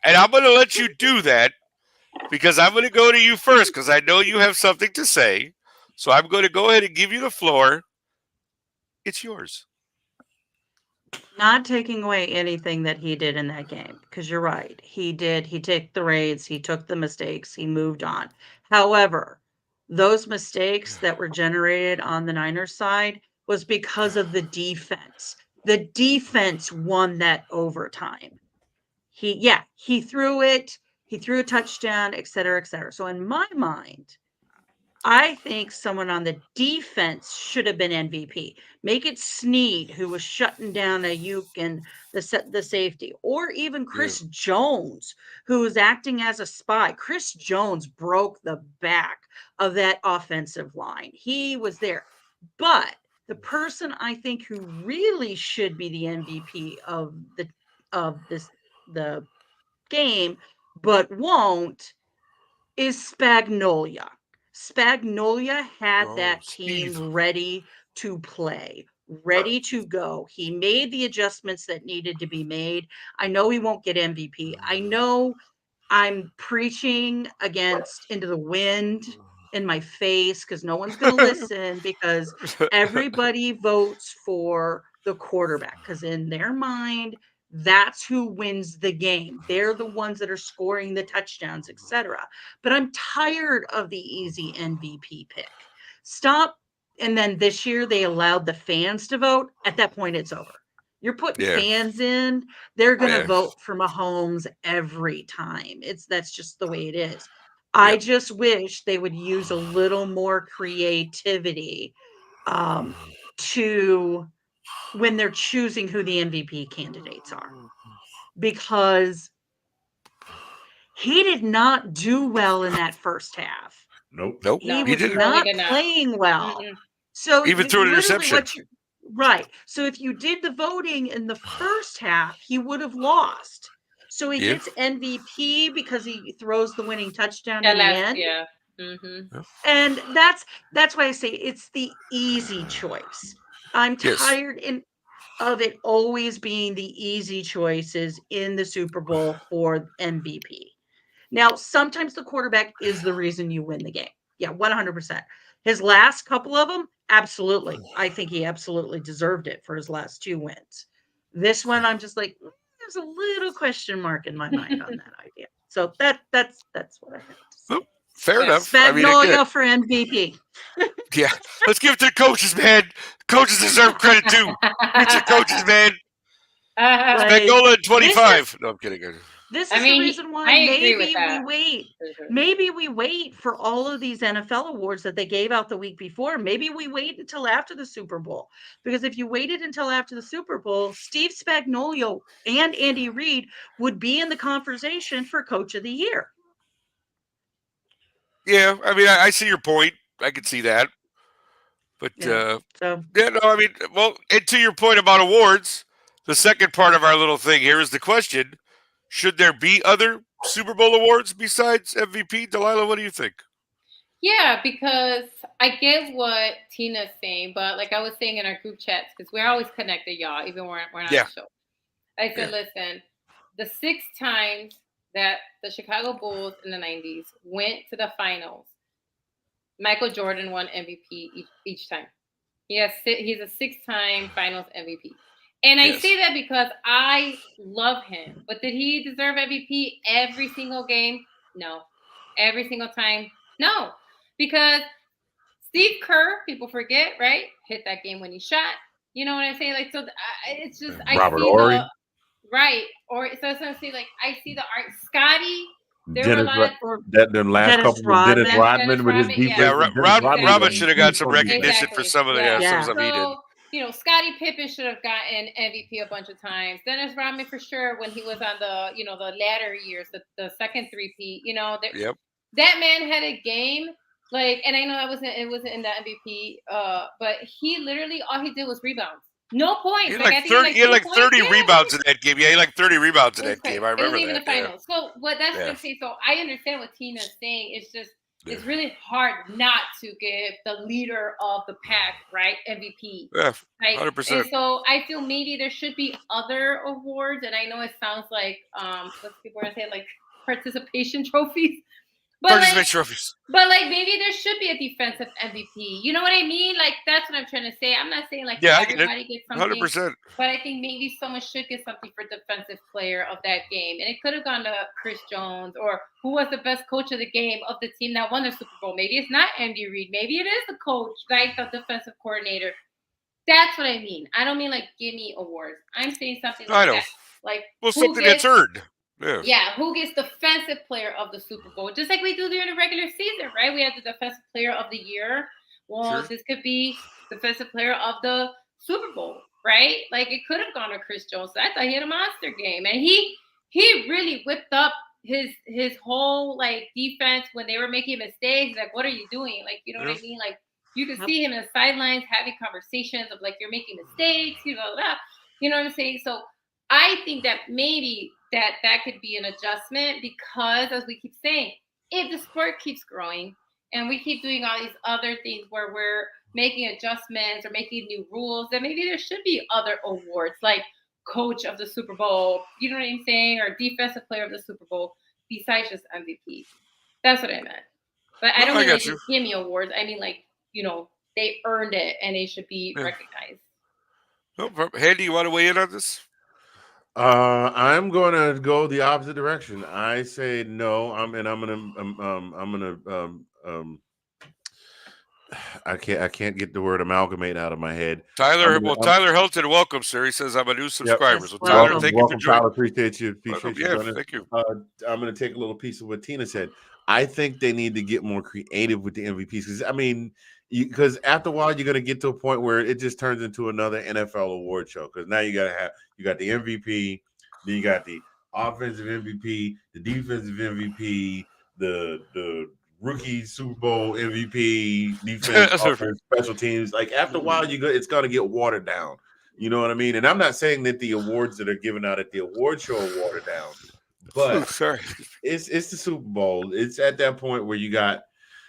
[SPEAKER 1] and I'm going to let you do that because I'm going to go to you first because I know you have something to say. So I'm going to go ahead and give you the floor. It's yours.
[SPEAKER 3] Not taking away anything that he did in that game because you're right. He did. He took the reins. He took the mistakes. He moved on. However, those mistakes that were generated on the Niners side was because of the defense. The defense won that overtime. He threw it. He threw a touchdown, et cetera, et cetera. So in my mind, I think someone on the defense should have been MVP. Make it Snead, who was shutting down Ayuk and the safety, or even Chris Jones, who was acting as a spy. Chris Jones broke the back of that offensive line. He was there. But the person I think who really should be the MVP of the game, but won't, is Spagnuolo. Spagnuolo had that team ready to play, ready to go. He made the adjustments that needed to be made. I know he won't get MVP. I know I'm preaching against into the wind in my face because no one's going to listen because everybody votes for the quarterback because in their mind, that's who wins the game. They're the ones that are scoring the touchdowns, etc. But I'm tired of the easy MVP pick. Stop. And then this year they allowed the fans to vote. At that point, it's over. You're putting fans in, they're going to vote for Mahomes every time. That's just the way it is. I just wish they would use a little more creativity to when they're choosing who the MVP candidates are. Because he did not do well in that first half.
[SPEAKER 2] Nope.
[SPEAKER 3] He was not playing well. Mm-mm. So
[SPEAKER 1] even through an interception.
[SPEAKER 3] Right. So if you did the voting in the first half, he would have lost. So he gets MVP because he throws the winning touchdown in the end.
[SPEAKER 4] Yeah. Mm-hmm.
[SPEAKER 3] And that's why I say it's the easy choice. I'm tired of it always being the easy choices in the Super Bowl for MVP. Now, sometimes the quarterback is the reason you win the game. Yeah, 100%. His last couple of them, absolutely. I think he absolutely deserved it for his last 2 wins. This one, I'm just like, there's a little question mark in my mind on that idea. So that's what I have to say.
[SPEAKER 1] Fair enough.
[SPEAKER 3] Spagnuolo for MVP.
[SPEAKER 1] Yeah, let's give it to the coaches, man. Coaches deserve credit too. Get your coaches, man. Spagnuolo at 25. No, I'm kidding.
[SPEAKER 3] This is the reason why maybe we wait for all of these NFL awards that they gave out the week before. Maybe we wait until after the Super Bowl. Because if you waited until after the Super Bowl, Steve Spagnuolo and Andy Reid would be in the conversation for Coach of the Year.
[SPEAKER 1] Yeah, I see your point. I can see that. But, and to your point about awards, the second part of our little thing here is the question, should there be other Super Bowl awards besides MVP? Delilah, what do you think?
[SPEAKER 4] Yeah, because I get what Tina's saying, but like I was saying in our group chats, because we're always connected, y'all, even when we're not on the show. I said, listen, the 6 times that the Chicago Bulls in the 90s went to the finals, Michael Jordan won MVP each time. He's a 6-time finals MVP. And I say that because I love him. But did he deserve MVP every single game? No. Every single time? No. Because Steve Kerr, people forget, right? Hit that game-winning shot. You know what I'm saying? Like, so it's just
[SPEAKER 2] Robert Horry.
[SPEAKER 4] Right. Or so that's what I'm saying. Like, I see the art. Scotty.
[SPEAKER 2] Dennis Rodman with his defense.
[SPEAKER 1] Yeah, Robin should have got some recognition for some of the stuff he did.
[SPEAKER 4] You know, Scottie Pippen should have gotten MVP a bunch of times. Dennis Rodman for sure when he was on the, the latter years, the second three-peat. That man had a game and I know it wasn't in the MVP, but he literally all he did was rebounds. No points.
[SPEAKER 1] He had like 30 rebounds in that game. Yeah, he had like 30 rebounds in that game. I remember that. It was
[SPEAKER 4] even the finals. So that's what I'm saying. So I understand what Tina's saying. It's just it's really hard not to give the leader of the pack, right, MVP.
[SPEAKER 1] Yeah, 100%.
[SPEAKER 4] And so I feel maybe there should be other awards, and I know it sounds like what people are saying, like participation trophies. But maybe there should be a defensive MVP. You know what I mean? Like that's what I'm trying to say. I'm not saying everybody gets something.
[SPEAKER 1] 100%.
[SPEAKER 4] But I think maybe someone should get something for defensive player of that game. And it could have gone to Chris Jones or who was the best coach of the game of the team that won the Super Bowl. Maybe it's not Andy Reid. Maybe it is the coach, like the defensive coordinator. That's what I mean. I don't mean like give me awards. I'm saying something like that. Like
[SPEAKER 1] something that's earned.
[SPEAKER 4] Yeah, who gets defensive player of the Super Bowl? Just like we do during the regular season, right? We have the defensive player of the year. Well, this could be defensive player of the Super Bowl, right? Like it could have gone to Chris Jones. I thought he had a monster game, and he really whipped up his whole defense when they were making mistakes. Like, what are you doing? Like, you know what I mean? Like you could see him in the sidelines having conversations of like, you're making mistakes, you know what I'm saying? So I think that maybe that could be an adjustment because, as we keep saying, if the sport keeps growing, and we keep doing all these other things where we're making adjustments or making new rules, then maybe there should be other awards like coach of the Super Bowl, you know what I'm saying, or defensive player of the Super Bowl, besides just MVP. That's what I meant. But I don't mean like just give me awards. I mean like, they earned it and they should be recognized.
[SPEAKER 1] Handy, you want to weigh in on this?
[SPEAKER 2] I'm going to go the opposite direction. I say no. I can't get the word amalgamate out of my head.
[SPEAKER 1] Tyler Hilton, welcome, sir. He says I'm a new subscriber. Yep. So Tyler, thank you for joining.
[SPEAKER 2] Appreciate you. Appreciate you joining.
[SPEAKER 1] Thank you.
[SPEAKER 2] I'm going to take a little piece of what Tina said. I think they need to get more creative with the MVPs because after a while you're going to get to a point where it just turns into another NFL award show. Because now you got the MVP, then you got the offensive MVP, the defensive MVP, the rookie Super Bowl MVP, defense, offense, special teams. Like after a while, it's going to get watered down. You know what I mean? And I'm not saying that the awards that are given out at the award show are watered down, but it's the Super Bowl. It's at that point where you got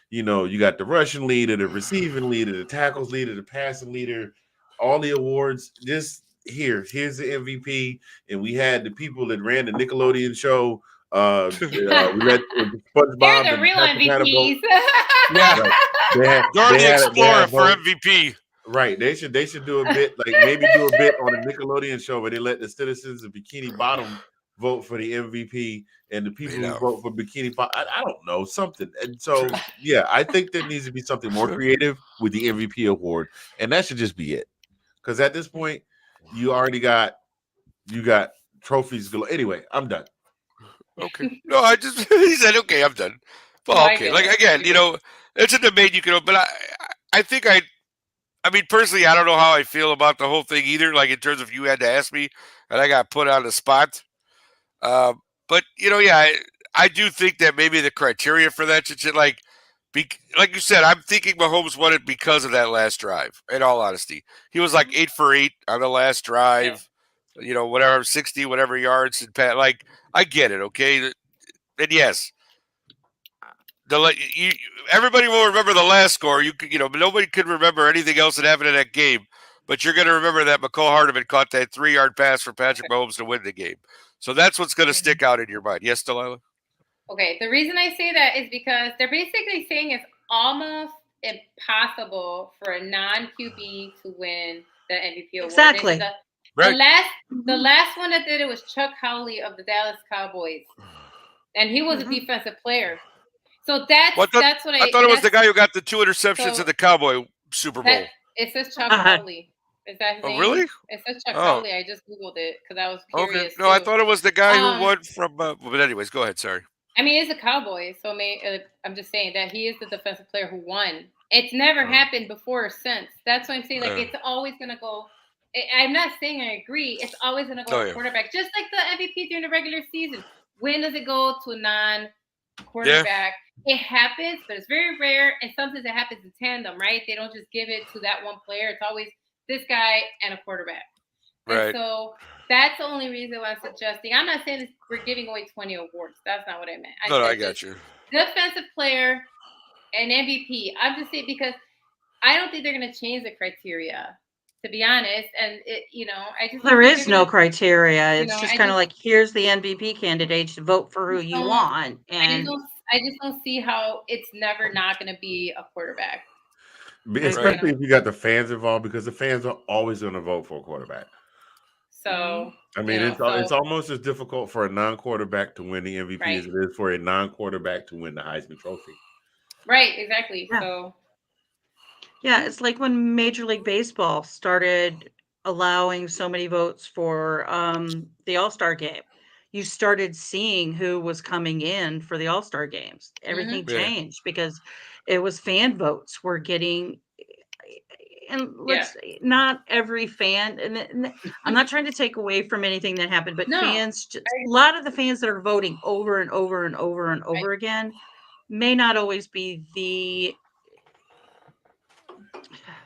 [SPEAKER 2] the rushing leader, the receiving leader, the tackles leader, the passing leader, all the awards. Just here's the MVP, and we had the people that ran the Nickelodeon show. We let SpongeBob.
[SPEAKER 4] They're the real MVPs.
[SPEAKER 1] Yeah, Dora the Explorer for MVP.
[SPEAKER 2] Right, they should do a bit maybe do a bit on the Nickelodeon show where they let the citizens of Bikini Bottom vote for the MVP and the people who vote for Bikini Bottom. I don't know, something. And so I think there needs to be something more creative with the MVP award, and that should just be it. Because at this point, you got trophies galore. Anyway, I'm done.
[SPEAKER 1] Okay. No, he said, okay, I'm done. Well, okay. Like, again, it's a debate you can, but I think I mean, personally, I don't know how I feel about the whole thing either. Like, in terms of you had to ask me and I got put on the spot. But, I do think that maybe the criteria for that should, like you said, I'm thinking Mahomes won it because of that last drive, in all honesty. He was like 8 for 8 on the last drive. Whatever, 60, whatever yards. And like, I get it, okay? And yes, everybody will remember the last score. Nobody could remember anything else that happened in that game, but you're going to remember that McCall Hardeman caught that 3-yard pass for Patrick Mahomes to win the game. So that's what's going to stick out in your mind. Yes, Delilah?
[SPEAKER 4] Okay, the reason I say that is because they're basically saying it's almost impossible for a non-QB to win the MVP award.
[SPEAKER 3] Exactly.
[SPEAKER 4] The last one that did it was Chuck Howley of the Dallas Cowboys, and he was a defensive player. So that's what I thought
[SPEAKER 1] it was the guy who got the 2 interceptions at the Cowboy Super Bowl.
[SPEAKER 4] It says Chuck Howley. Is that his name?
[SPEAKER 1] Oh, really?
[SPEAKER 4] It says Chuck Howley. I just Googled it because I was curious.
[SPEAKER 1] Okay. No, I thought it was the guy who won from. But anyways, go ahead. Sorry.
[SPEAKER 4] I mean, it's a Cowboy, so I'm just saying that he is the defensive player who won. It's never happened before or since. That's what I'm saying. Like, it's always going to go. I'm not saying I agree. It's always going to go to quarterback, just like the MVP during the regular season. When does it go to a non-quarterback? Yeah. It happens, but it's very rare, and sometimes it happens in tandem, right? They don't just give it to that one player. It's always this guy and a quarterback. Right. And so that's the only reason why I'm suggesting. I'm not saying we're giving away 20 awards. That's not what I meant.
[SPEAKER 1] I got you.
[SPEAKER 4] Defensive player and MVP. I'm just saying because I don't think they're going to change the criteria, to be honest. And
[SPEAKER 3] there is no criteria. It's just kind of like, here's the MVP candidates to vote for who you want. And
[SPEAKER 4] I just don't see how it's never not going to be a quarterback.
[SPEAKER 2] Especially if you got the fans involved, because the fans are always going to vote for a quarterback.
[SPEAKER 4] So
[SPEAKER 2] I mean, it's almost as difficult for a non-quarterback to win the MVP as it is for a non-quarterback to win the Heisman Trophy.
[SPEAKER 4] Right, exactly.
[SPEAKER 3] Yeah.
[SPEAKER 4] So
[SPEAKER 3] it's like when Major League Baseball started allowing so many votes for the All-Star game. You started seeing who was coming in for the All-Star games. Everything changed because it was fan votes were getting. And not every fan, and I'm not trying to take away from anything that happened, but fans, a lot of the fans that are voting over and over and over and over again may not always be the,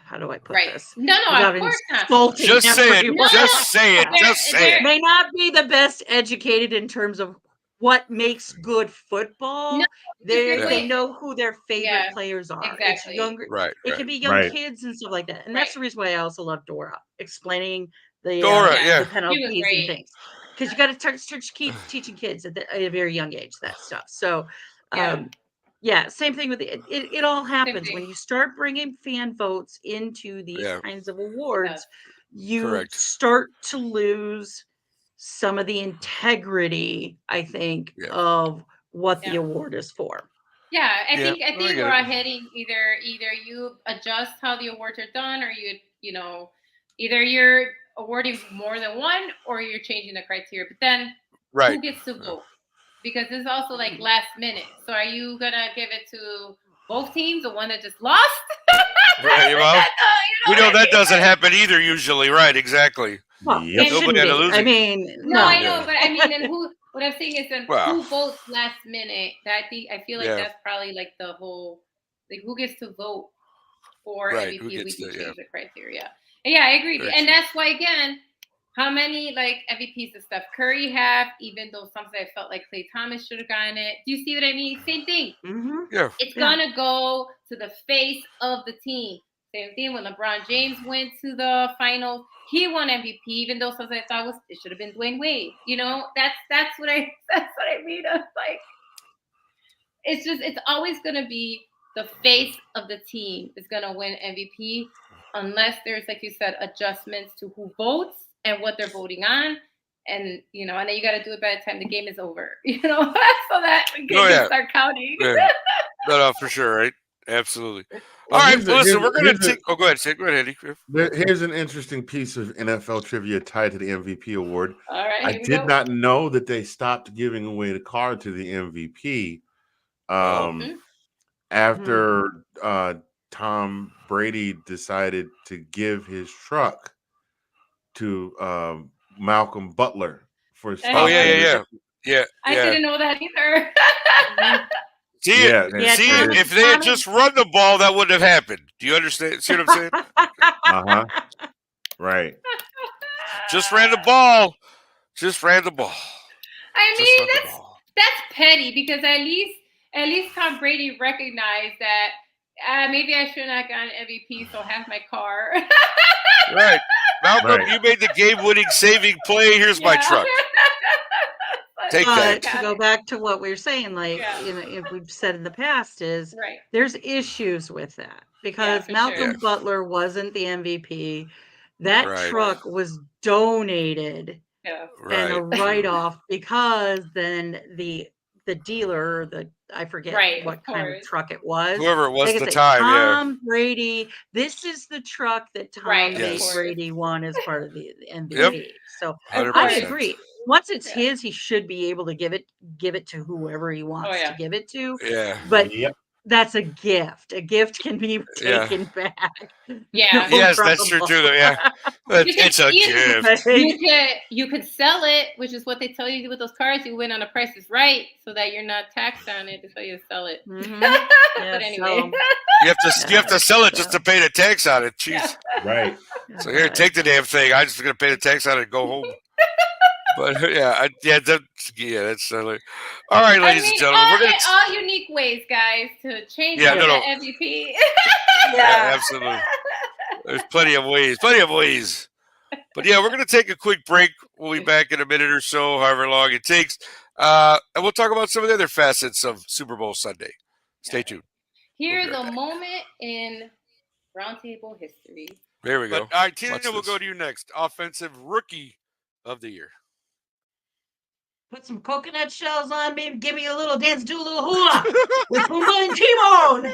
[SPEAKER 3] how do I put this?
[SPEAKER 4] No, of course not.
[SPEAKER 1] Just say it. Just say it. Just say it.
[SPEAKER 3] May not be the best educated in terms of what makes good football.
[SPEAKER 4] No,
[SPEAKER 3] They know who their favorite players are.
[SPEAKER 4] Exactly.
[SPEAKER 3] It's younger.
[SPEAKER 1] Right.
[SPEAKER 3] It can be young kids and stuff like that. And that's the reason why I also love Dora explaining the penalties and things. Because you got to keep teaching kids at a very young age that stuff. So, same thing with it all happens when you start bringing fan votes into these kinds of awards. You start to lose some of the integrity, I think, of what the award is for.
[SPEAKER 4] Yeah, I think we're all heading either you adjust how the awards are done, or either you're awarding more than one, or you're changing the criteria. But then who gets to vote? Because it's also like last minute. So are you gonna give it to both teams, the one that just lost?
[SPEAKER 1] Right, well, we know that doesn't happen either usually, right? Exactly.
[SPEAKER 3] Well, nobody had to lose. I mean,
[SPEAKER 4] I know, but I mean, then who? What I'm saying is, then who votes last minute? I feel like that's probably like the whole, like, who gets to vote for MVP? We can change the criteria. And I agree, and that's why again, how many like MVPs does Steph Curry have? Even though sometimes I felt like Klay Thomas should have gotten it. Do you see what I mean? Same thing.
[SPEAKER 3] Mm-hmm.
[SPEAKER 1] Yeah.
[SPEAKER 4] It's gonna go to the face of the team. Same thing when LeBron James went to the finals. He won MVP, even though sometimes I thought it should have been Dwayne Wade. That's what I mean. Like, it's always gonna be the face of the team is gonna win MVP, unless there's, like you said, adjustments to who votes and what they're voting on, and and then you got to do it by the time the game is over, so that we can start counting.
[SPEAKER 1] Yeah. No, for sure, right? Absolutely. All right, listen, we're going to take. Go ahead, Andy.
[SPEAKER 2] Here's an interesting piece of NFL trivia tied to the MVP award.
[SPEAKER 4] All right,
[SPEAKER 2] I did not know that they stopped giving away the card to the MVP after Tom Brady decided to give his truck to Malcolm Butler for his.
[SPEAKER 1] Oh yeah.
[SPEAKER 4] I didn't know that either.
[SPEAKER 1] See, if they had just run the ball, that wouldn't have happened. Do you understand? See what I'm saying?
[SPEAKER 2] Right.
[SPEAKER 1] Just ran the ball.
[SPEAKER 4] I mean, that's petty, because at least Tom Brady recognized that maybe I should not have gotten MVP, so have my car.
[SPEAKER 1] Right. Malcolm, you made the game-winning saving play. Here's my truck. Take that.
[SPEAKER 3] To go back to what we were saying, like we've said in the past, is there's issues with that, because Malcolm Butler wasn't the MVP. That truck was donated and a write-off, because then the dealer, I forget what kind of truck it was.
[SPEAKER 1] Whoever it was at the time,
[SPEAKER 3] Tom Brady, this is the truck that Tom Brady won as part of the MVP.
[SPEAKER 1] Yep.
[SPEAKER 3] So
[SPEAKER 1] 100%.
[SPEAKER 3] I agree. Once it's his, he should be able to give it to whoever he wants to give it to.
[SPEAKER 1] Yeah.
[SPEAKER 3] But that's a gift. A gift can be taken back.
[SPEAKER 4] Yeah.
[SPEAKER 1] Yes, that's true too. Yeah. It's a gift.
[SPEAKER 4] You could sell it, which is what they tell you to do with those cards. You win on the Price is Right, so that you're not taxed on it. That's why you sell it.
[SPEAKER 3] Mm-hmm.
[SPEAKER 4] But anyway.
[SPEAKER 1] You have to sell it just to pay the tax on it. Jeez.
[SPEAKER 2] Right.
[SPEAKER 1] So here, take the damn thing. I'm just gonna pay the tax on it and go home. But that's silly. All right, ladies and gentlemen, we're gonna
[SPEAKER 4] all unique ways, guys, to change the MVP.
[SPEAKER 1] Yeah, absolutely. There's plenty of ways. But we're gonna take a quick break. We'll be back in a minute or so, however long it takes, and we'll talk about some of the other facets of Super Bowl Sunday. Stay tuned.
[SPEAKER 4] Here's a moment in Roundtable history.
[SPEAKER 1] There we go.
[SPEAKER 5] All right, Tina, we'll go to you next. Offensive Rookie of the Year.
[SPEAKER 3] Put some coconut shells on me, give me a little dance, do a little hula with Pumbaa and Timon.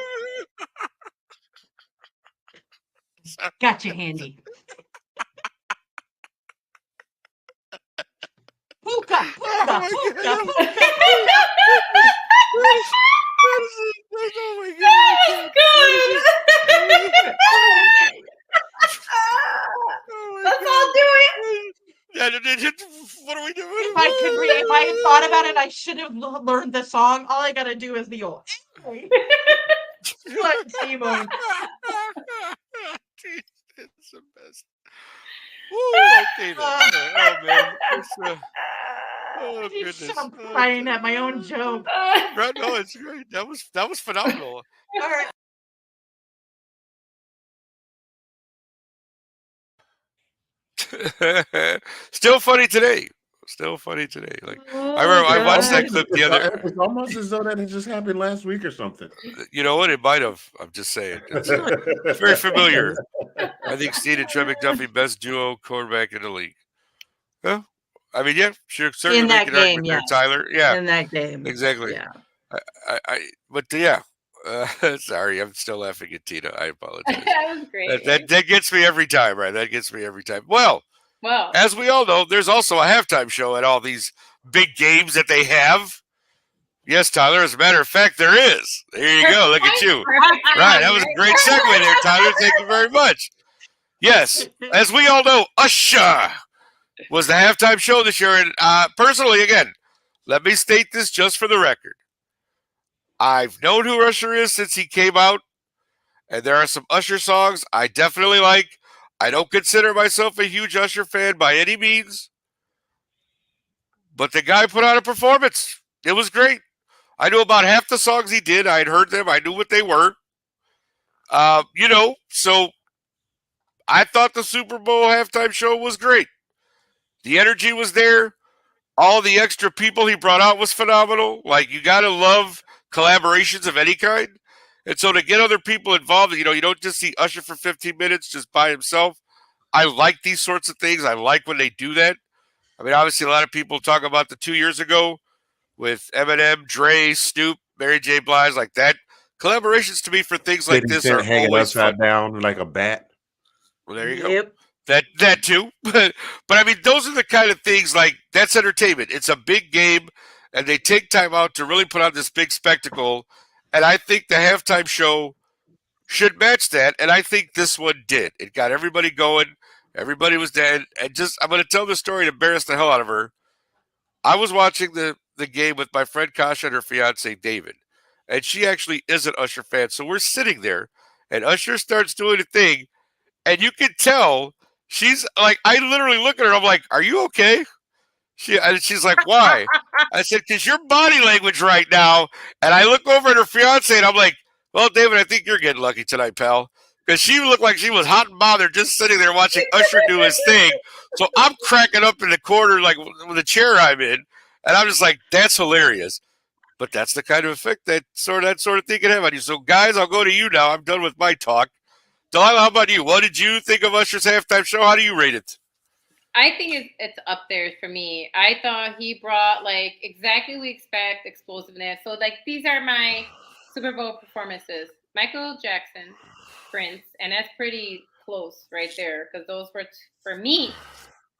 [SPEAKER 3] Got you handy. Puka.
[SPEAKER 5] Oh my God.
[SPEAKER 4] Let's all do it.
[SPEAKER 5] What are we doing?
[SPEAKER 3] If I had thought about it, I should have learned the song. All I gotta do is the old. What, Timon?
[SPEAKER 5] It's the best. Woo, okay then. Oh man. Oh goodness!
[SPEAKER 3] I'm crying at my own joke.
[SPEAKER 5] Right, no, it's great. That was phenomenal.
[SPEAKER 3] All right.
[SPEAKER 1] Still funny today. Still funny today. Like I remember, I watched that clip the other.
[SPEAKER 2] It's almost as though that had just happened last week or something.
[SPEAKER 1] You know what? It might have. I'm just saying. It's very familiar. I think Steed and Trey McDuffie, best duo quarterback in the league. Yeah. I mean, yeah, sure, certainly
[SPEAKER 3] In that
[SPEAKER 1] make an argument
[SPEAKER 3] game,
[SPEAKER 1] there, Tyler. Yeah,
[SPEAKER 3] In that game.
[SPEAKER 1] exactly.
[SPEAKER 3] Yeah.
[SPEAKER 1] But yeah. Sorry, I'm still laughing at Tina. I apologize.
[SPEAKER 4] That was great.
[SPEAKER 1] That gets me every time, right? That gets me every time. Well,
[SPEAKER 4] Well,
[SPEAKER 1] as we all know, there's also a halftime show at all these big games that they have. Yes, Tyler. As a matter of fact, there is. There you go. Look at you. Right. That was a great segue there, Tyler. Thank you very much. Yes. As we all know, Usher was the halftime show this year. And personally, again, let me state this just for the record. I've known who Usher is since he came out. And there are some Usher songs I definitely like. I don't consider myself a huge Usher fan by any means. But the guy put on a performance. It was great. I knew about half the songs he did. I had heard them. I knew what they were. So I thought the Super Bowl halftime show was great. The energy was there. All the extra people he brought out was phenomenal. Like, you got to love collaborations of any kind. And so to get other people involved, you don't just see Usher for 15 minutes just by himself. I like these sorts of things. I like when they do that. I mean, obviously, a lot of people talk about the 2 years ago with Eminem, Dre, Snoop, Mary J. Blige, like that. Collaborations to me for things like this are
[SPEAKER 2] hanging
[SPEAKER 1] always
[SPEAKER 2] upside
[SPEAKER 1] fun.
[SPEAKER 2] down like a bat.
[SPEAKER 1] Well, there you go. That too. But I mean, those are the kind of things, like, that's entertainment. It's a big game, and they take time out to really put on this big spectacle. And I think the halftime show should match that, and I think this one did. It got everybody going. Everybody was dead. And I'm going to tell the story to embarrass the hell out of her. I was watching the game with my friend Kasha and her fiance David, and she actually is an Usher fan. So we're sitting there, and Usher starts doing a thing, and you can tell she's like, I literally look at her, I'm like, "Are you okay?" She's like, "Why?" I said, "Because your body language right now." And I look over at her fiance, and I'm like, "Well, David, I think you're getting lucky tonight, pal." Because she looked like she was hot and bothered just sitting there watching Usher do his thing. So I'm cracking up in the corner, like, with the chair I'm in. And I'm just like, that's hilarious. But that's the kind of effect that sort of thing can have on you. So, guys, I'll go to you now. I'm done with my talk. Delilah, how about you? What did you think of Usher's halftime show? How do you rate it?
[SPEAKER 4] I think it's up there for me. I thought he brought, like, exactly what we expect, explosiveness. So, like, these are my Super Bowl performances. Michael Jackson, Prince, and that's pretty close right there, because those were, for me,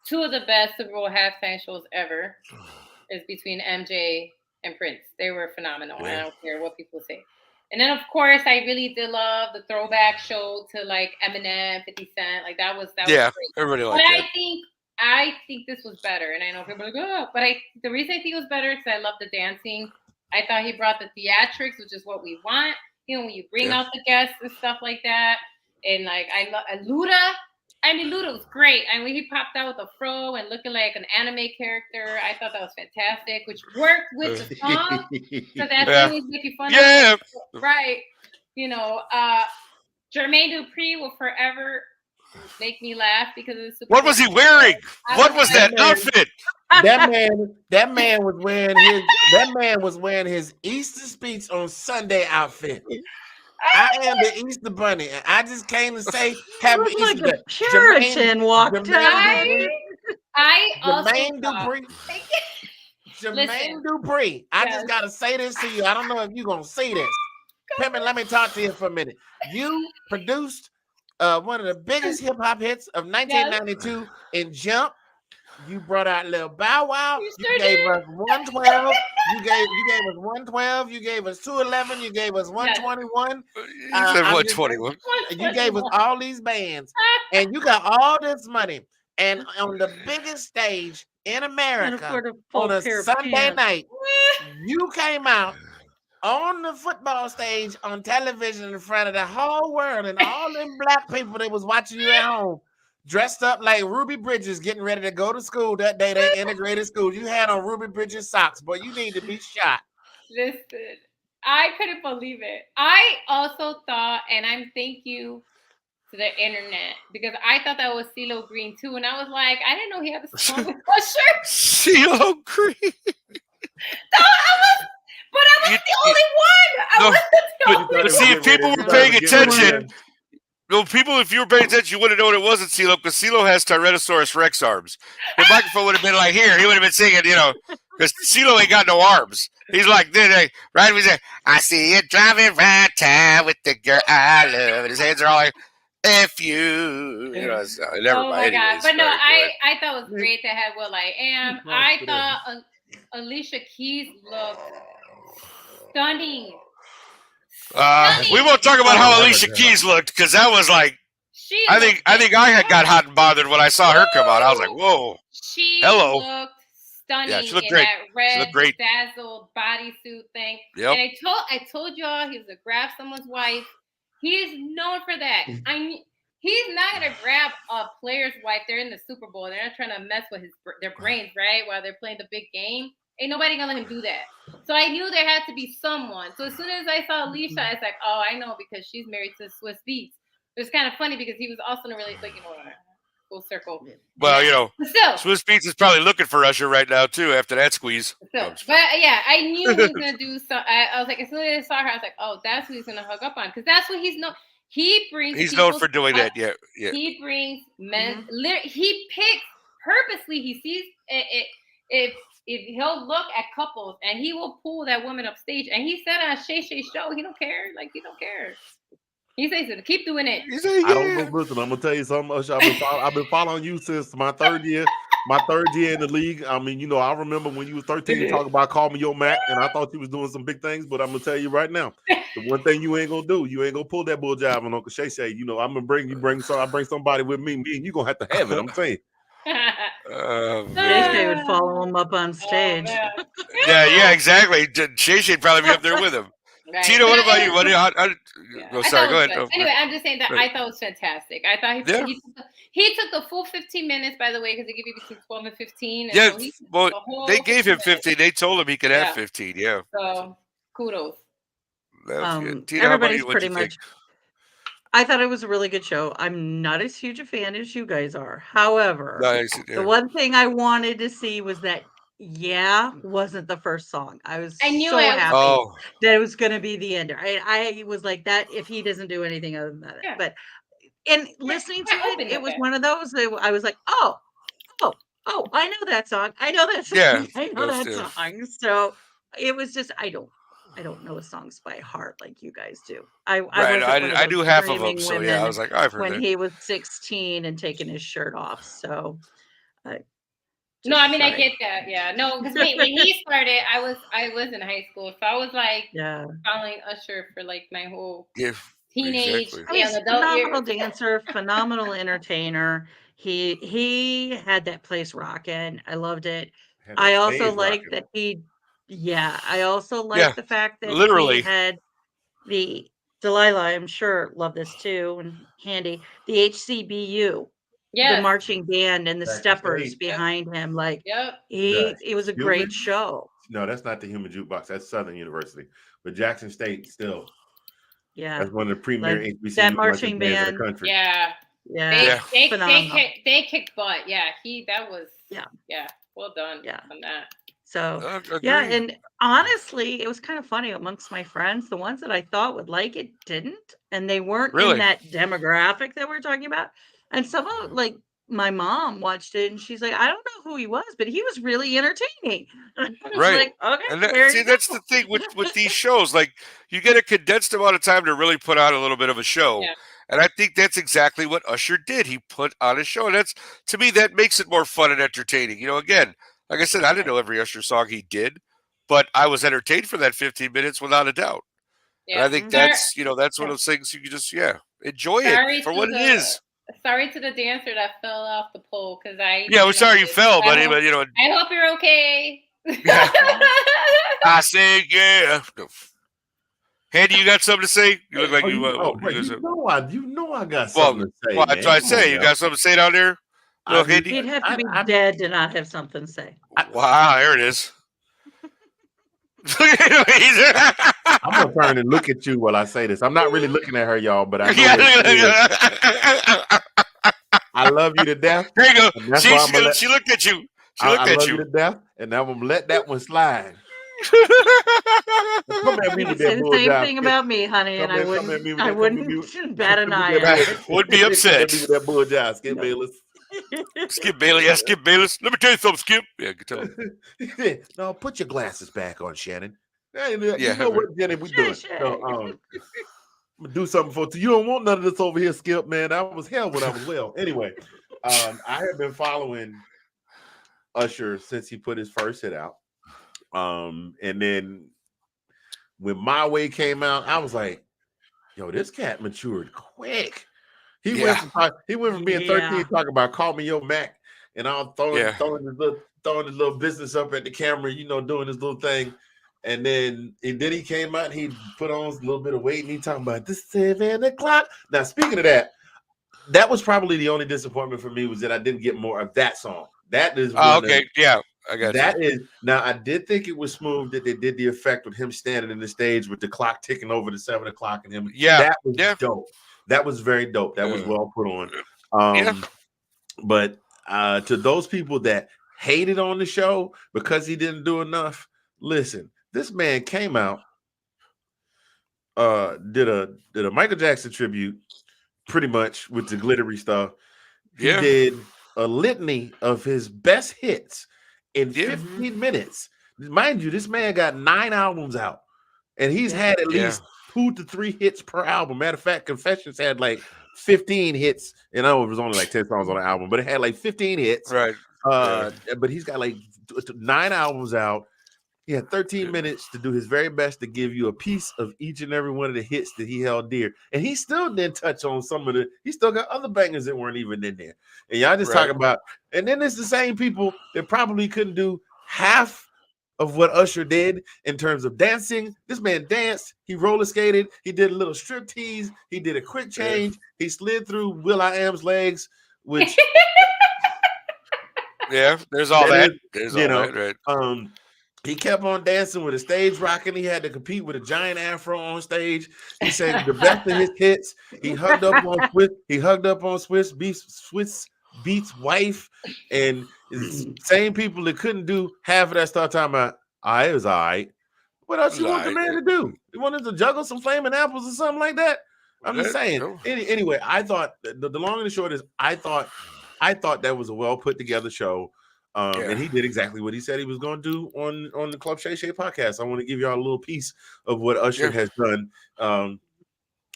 [SPEAKER 4] two of the best Super Bowl halftime shows ever. Is between MJ and Prince. They were phenomenal. Yeah. I don't care what people say. And then, of course, I really did love the throwback show to, like, Eminem, 50 Cent. Like, that was great.
[SPEAKER 1] Everybody liked that.
[SPEAKER 4] I think this was better. And I know people are like, oh, but the reason I think it was better is because I love the dancing. I thought he brought the theatrics, which is what we want. When you bring out the guests and stuff like that. And, like, I love Luda. I mean, Luda was great. I mean, he popped out with a fro and looking like an anime character. I thought that was fantastic, which worked with the song. Because that thing was making fun of it. Right. Jermaine Dupri will forever make me laugh because of the Super
[SPEAKER 1] What was he wearing? What was that outfit?
[SPEAKER 2] That man was wearing his Easter speech on Sunday outfit. I am the Easter Bunny, and I just came to say happy Easter.
[SPEAKER 3] Like a Puritan walked out.
[SPEAKER 2] Jermaine Dupri. I just gotta say this to you. I don't know if you're gonna see this. Pimpin', let me talk to you for a minute. You produced one of the biggest hip hop hits of 1992 in Jump. You brought out Lil Bow Wow. You gave us 112. You gave us 112. You gave us 211. You gave us 121.
[SPEAKER 1] You said 121.
[SPEAKER 2] You gave us all these bands, and you got all this money. And on the biggest stage in America on a Sunday night, you came out on the football stage on television in front of the whole world and all them black people that was watching you at home. dressed up like Ruby Bridges, getting ready to go to school that day. They integrated school. You had on Ruby Bridges socks, boy. You need to be shot.
[SPEAKER 4] Listen, I couldn't believe it. I also thought, and I'm thank you to the internet, because I thought that was CeeLo Green too, and I was like, I didn't know he had a song with Usher.
[SPEAKER 1] CeeLo Green.
[SPEAKER 4] But I was the only one. I was the only
[SPEAKER 1] But see, if people were paying attention, if you were paying attention, you wouldn't know what it was in CeeLo, because CeeLo has Tyrannosaurus Rex arms. The microphone would have been like here. He would have been singing, because CeeLo ain't got no arms. He's like, right? He's like, I see you driving right town with the girl I love. And his hands are all like, F you. Never
[SPEAKER 4] oh
[SPEAKER 1] mind.
[SPEAKER 4] my God.
[SPEAKER 1] Anyways,
[SPEAKER 4] but no, I thought it was great to have Will I Am. I thought Alicia Keys looked stunning.
[SPEAKER 1] We won't talk about how Alicia Keys looked, because that was like, I think I had got hot and bothered when I saw her come out. I was like, whoa.
[SPEAKER 4] She looked stunning.
[SPEAKER 1] Yeah, she looked
[SPEAKER 4] in
[SPEAKER 1] great.
[SPEAKER 4] That red dazzled bodysuit thing. Yep. And I told y'all he was to grab someone's wife. He is known for that. He's not gonna grab a player's wife. They're in the Super Bowl. They're not trying to mess with their brains, right? While they're playing the big game. Ain't nobody gonna let him do that. So I knew there had to be someone. So as soon as I saw Alicia, I was like, oh, I know, because she's married to Swiss Beats. It was kind of funny because he was also in a really, full circle.
[SPEAKER 1] Well, Swiss Beats is probably looking for Usher right now too after that squeeze.
[SPEAKER 4] But yeah, I knew he was gonna do so. I was like, as soon as I saw her, I was like, oh, that's who he's gonna hook up on, because that's what he's known. He's
[SPEAKER 1] known for doing that. Yeah.
[SPEAKER 4] He brings men. He picks purposely. He sees if he'll look at couples and he will pull that woman upstage. And he said on Shay Shay show, he don't care. Like, he don't care. He says, keep doing it.
[SPEAKER 2] I don't know. Listen, I'm gonna tell you something, Usher. I've been following you since my third year. My third year in the league. I mean, I remember when you was 13 talking about Call Me Your Mac, and I thought you was doing some big things. But I'm gonna tell you right now, the one thing you ain't gonna do, you ain't gonna pull that bull jive on Uncle Shay Shay. I'm gonna bring somebody with me. Me and you gonna have to have it. I'm saying.
[SPEAKER 3] Shay Shay would follow him up on stage.
[SPEAKER 4] Oh,
[SPEAKER 1] yeah, exactly. Shay Shay'd probably be up there with him. Right. Tito, what about you? Sorry, go ahead.
[SPEAKER 4] Anyway, I'm just saying that I thought it was fantastic. I thought he took the full 15 minutes, by the way, because they give you between 12 and 15. And
[SPEAKER 1] so they gave him 15. They told him he could have 15. Yeah.
[SPEAKER 4] So kudos.
[SPEAKER 1] Tito,
[SPEAKER 3] everybody's pretty much. I thought it was a really good show. I'm not as huge a fan as you guys are. However, the one thing I wanted to see was that. Wasn't the first song. I was so happy that it was going to be the ender. I was like that if he doesn't do anything other than that. Yeah. But listening to it was one of those that I was like, oh, I know that song. I know that song.
[SPEAKER 1] Yeah,
[SPEAKER 4] I
[SPEAKER 3] know that song. So it was just I don't know the songs by heart like you guys do.
[SPEAKER 1] I do half of them. So I was like, I've heard
[SPEAKER 3] when he was 16 and taking his shirt off. So.
[SPEAKER 4] No, I mean, I get that. Yeah, no, because when he started, I was in high school, so I was like following Usher for like my whole teenage,
[SPEAKER 3] phenomenal dancer, phenomenal entertainer. He had that place rocking. I loved it. I also like that he. Yeah, I also like the fact that he had the Delilah. I'm sure love this too, and Handy the HCBU. Yes. The marching band and the steppers behind him. Like, it was a great show.
[SPEAKER 2] No, that's not the Human Jukebox. That's Southern University. But Jackson State still.
[SPEAKER 3] Yeah.
[SPEAKER 2] That's one of the premier HBCU
[SPEAKER 3] that marching band
[SPEAKER 2] in the country.
[SPEAKER 4] Yeah. They kicked butt. Yeah. That was well done on that.
[SPEAKER 3] So and honestly, it was kind of funny amongst my friends. The ones that I thought would like it didn't, and they weren't in that demographic that we're talking about. And some of my mom watched it and she's like, I don't know who he was, but he was really entertaining.
[SPEAKER 1] Right.
[SPEAKER 3] Like, okay.
[SPEAKER 1] And that's the thing with these shows. Like, you get a condensed amount of time to really put on a little bit of a show. Yeah. And I think that's exactly what Usher did. He put on a show. And to me, that makes it more fun and entertaining. Again, like I said, I didn't know every Usher song he did, but I was entertained for that 15 minutes without a doubt. Yeah. And I think that's one of those things you can just, enjoy it for what it is.
[SPEAKER 4] Sorry to the dancer that fell off the pole because
[SPEAKER 1] we're sorry you fell, buddy. But
[SPEAKER 4] I hope you're okay.
[SPEAKER 1] I say Handy, you got something to say? You look like
[SPEAKER 2] you know I got something to say,
[SPEAKER 1] well,
[SPEAKER 2] man.
[SPEAKER 1] that's what I say. You got something to say down there? Look, Handy?
[SPEAKER 3] He'd have to be dead to not have something to say.
[SPEAKER 1] Wow, there it is.
[SPEAKER 2] I'm gonna turn and look at you while I say this. I'm not really looking at her, y'all, but I know I love you to death.
[SPEAKER 1] There you go. She looked at you. She looked at
[SPEAKER 2] love
[SPEAKER 1] you
[SPEAKER 2] to death, and I'm gonna let that one slide. Come at me
[SPEAKER 3] You
[SPEAKER 2] with
[SPEAKER 3] say
[SPEAKER 2] that
[SPEAKER 3] the same
[SPEAKER 2] bulljob.
[SPEAKER 3] thing about me, honey, and I wouldn't bat an eye at it.
[SPEAKER 1] Wouldn't be upset.
[SPEAKER 2] Come at me with that bulljob, Skip Bayless.
[SPEAKER 1] Skip Bailey, yeah, Skip Bayless. Let me tell you something, Skip. Yeah, good tell him.
[SPEAKER 2] No, put your glasses back on, Shannon. You
[SPEAKER 1] Yeah,
[SPEAKER 2] know what, Jenny, we doing? So, I'm gonna do something for you. You don't want none of this over here, Skip, man. I was hell when I was well. Anyway, I have been following Usher since he put his first hit out. And then when My Way came out, I was like, yo, this cat matured quick. He went from being 13 talking about call me your Mac, and I'm throwing his little business up at the camera, doing his little thing. And then he came out and he put on a little bit of weight and he talking about the 7 o'clock. Now, speaking of that was probably the only disappointment for me was that I didn't get more of that song. That is
[SPEAKER 1] okay. Yeah, I got
[SPEAKER 2] that. Is now I did think it was smooth that they did the effect with him standing in the stage with the clock ticking over to 7 o'clock and him.
[SPEAKER 1] Yeah,
[SPEAKER 2] that was dope. That was very dope. That was well put on. But to those people that hated on the show because he didn't do enough, listen, this man came out, did a Michael Jackson tribute, pretty much with the glittery stuff. He did a litany of his best hits in 15 minutes. Mind you, this man got 9 albums out, and he's had at least 2 to 3 hits per album. Matter of fact, Confessions had like 15 hits. And I know it was only like 10 songs on the album, but it had like 15 hits.
[SPEAKER 1] Right.
[SPEAKER 2] But he's got like 9 albums out. He had 13 minutes to do his very best to give you a piece of each and every one of the hits that he held dear. And he still didn't touch on some of he still got other bangers that weren't even in there. And y'all just talking about, and then it's the same people that probably couldn't do half of what Usher did in terms of dancing. This man danced, he roller skated, he did a little strip tease, he did a quick change, he slid through Will.i.am's legs, which
[SPEAKER 1] there's all that. There's all that, right?
[SPEAKER 2] He kept on dancing with a stage rocking. He had to compete with a giant afro on stage. He said the best of his hits. He hugged up on Swiss Beats wife, and same people that couldn't do half of that stuff talking about. It was all right. What else you want the man to do? You wanted to juggle some flaming apples or something like that? I'm just saying. Anyway, I thought the long and the short is I thought that was a well put together show. And he did exactly what he said he was going to do on the Club Shay Shay podcast. I want to give y'all a little piece of what Usher has done,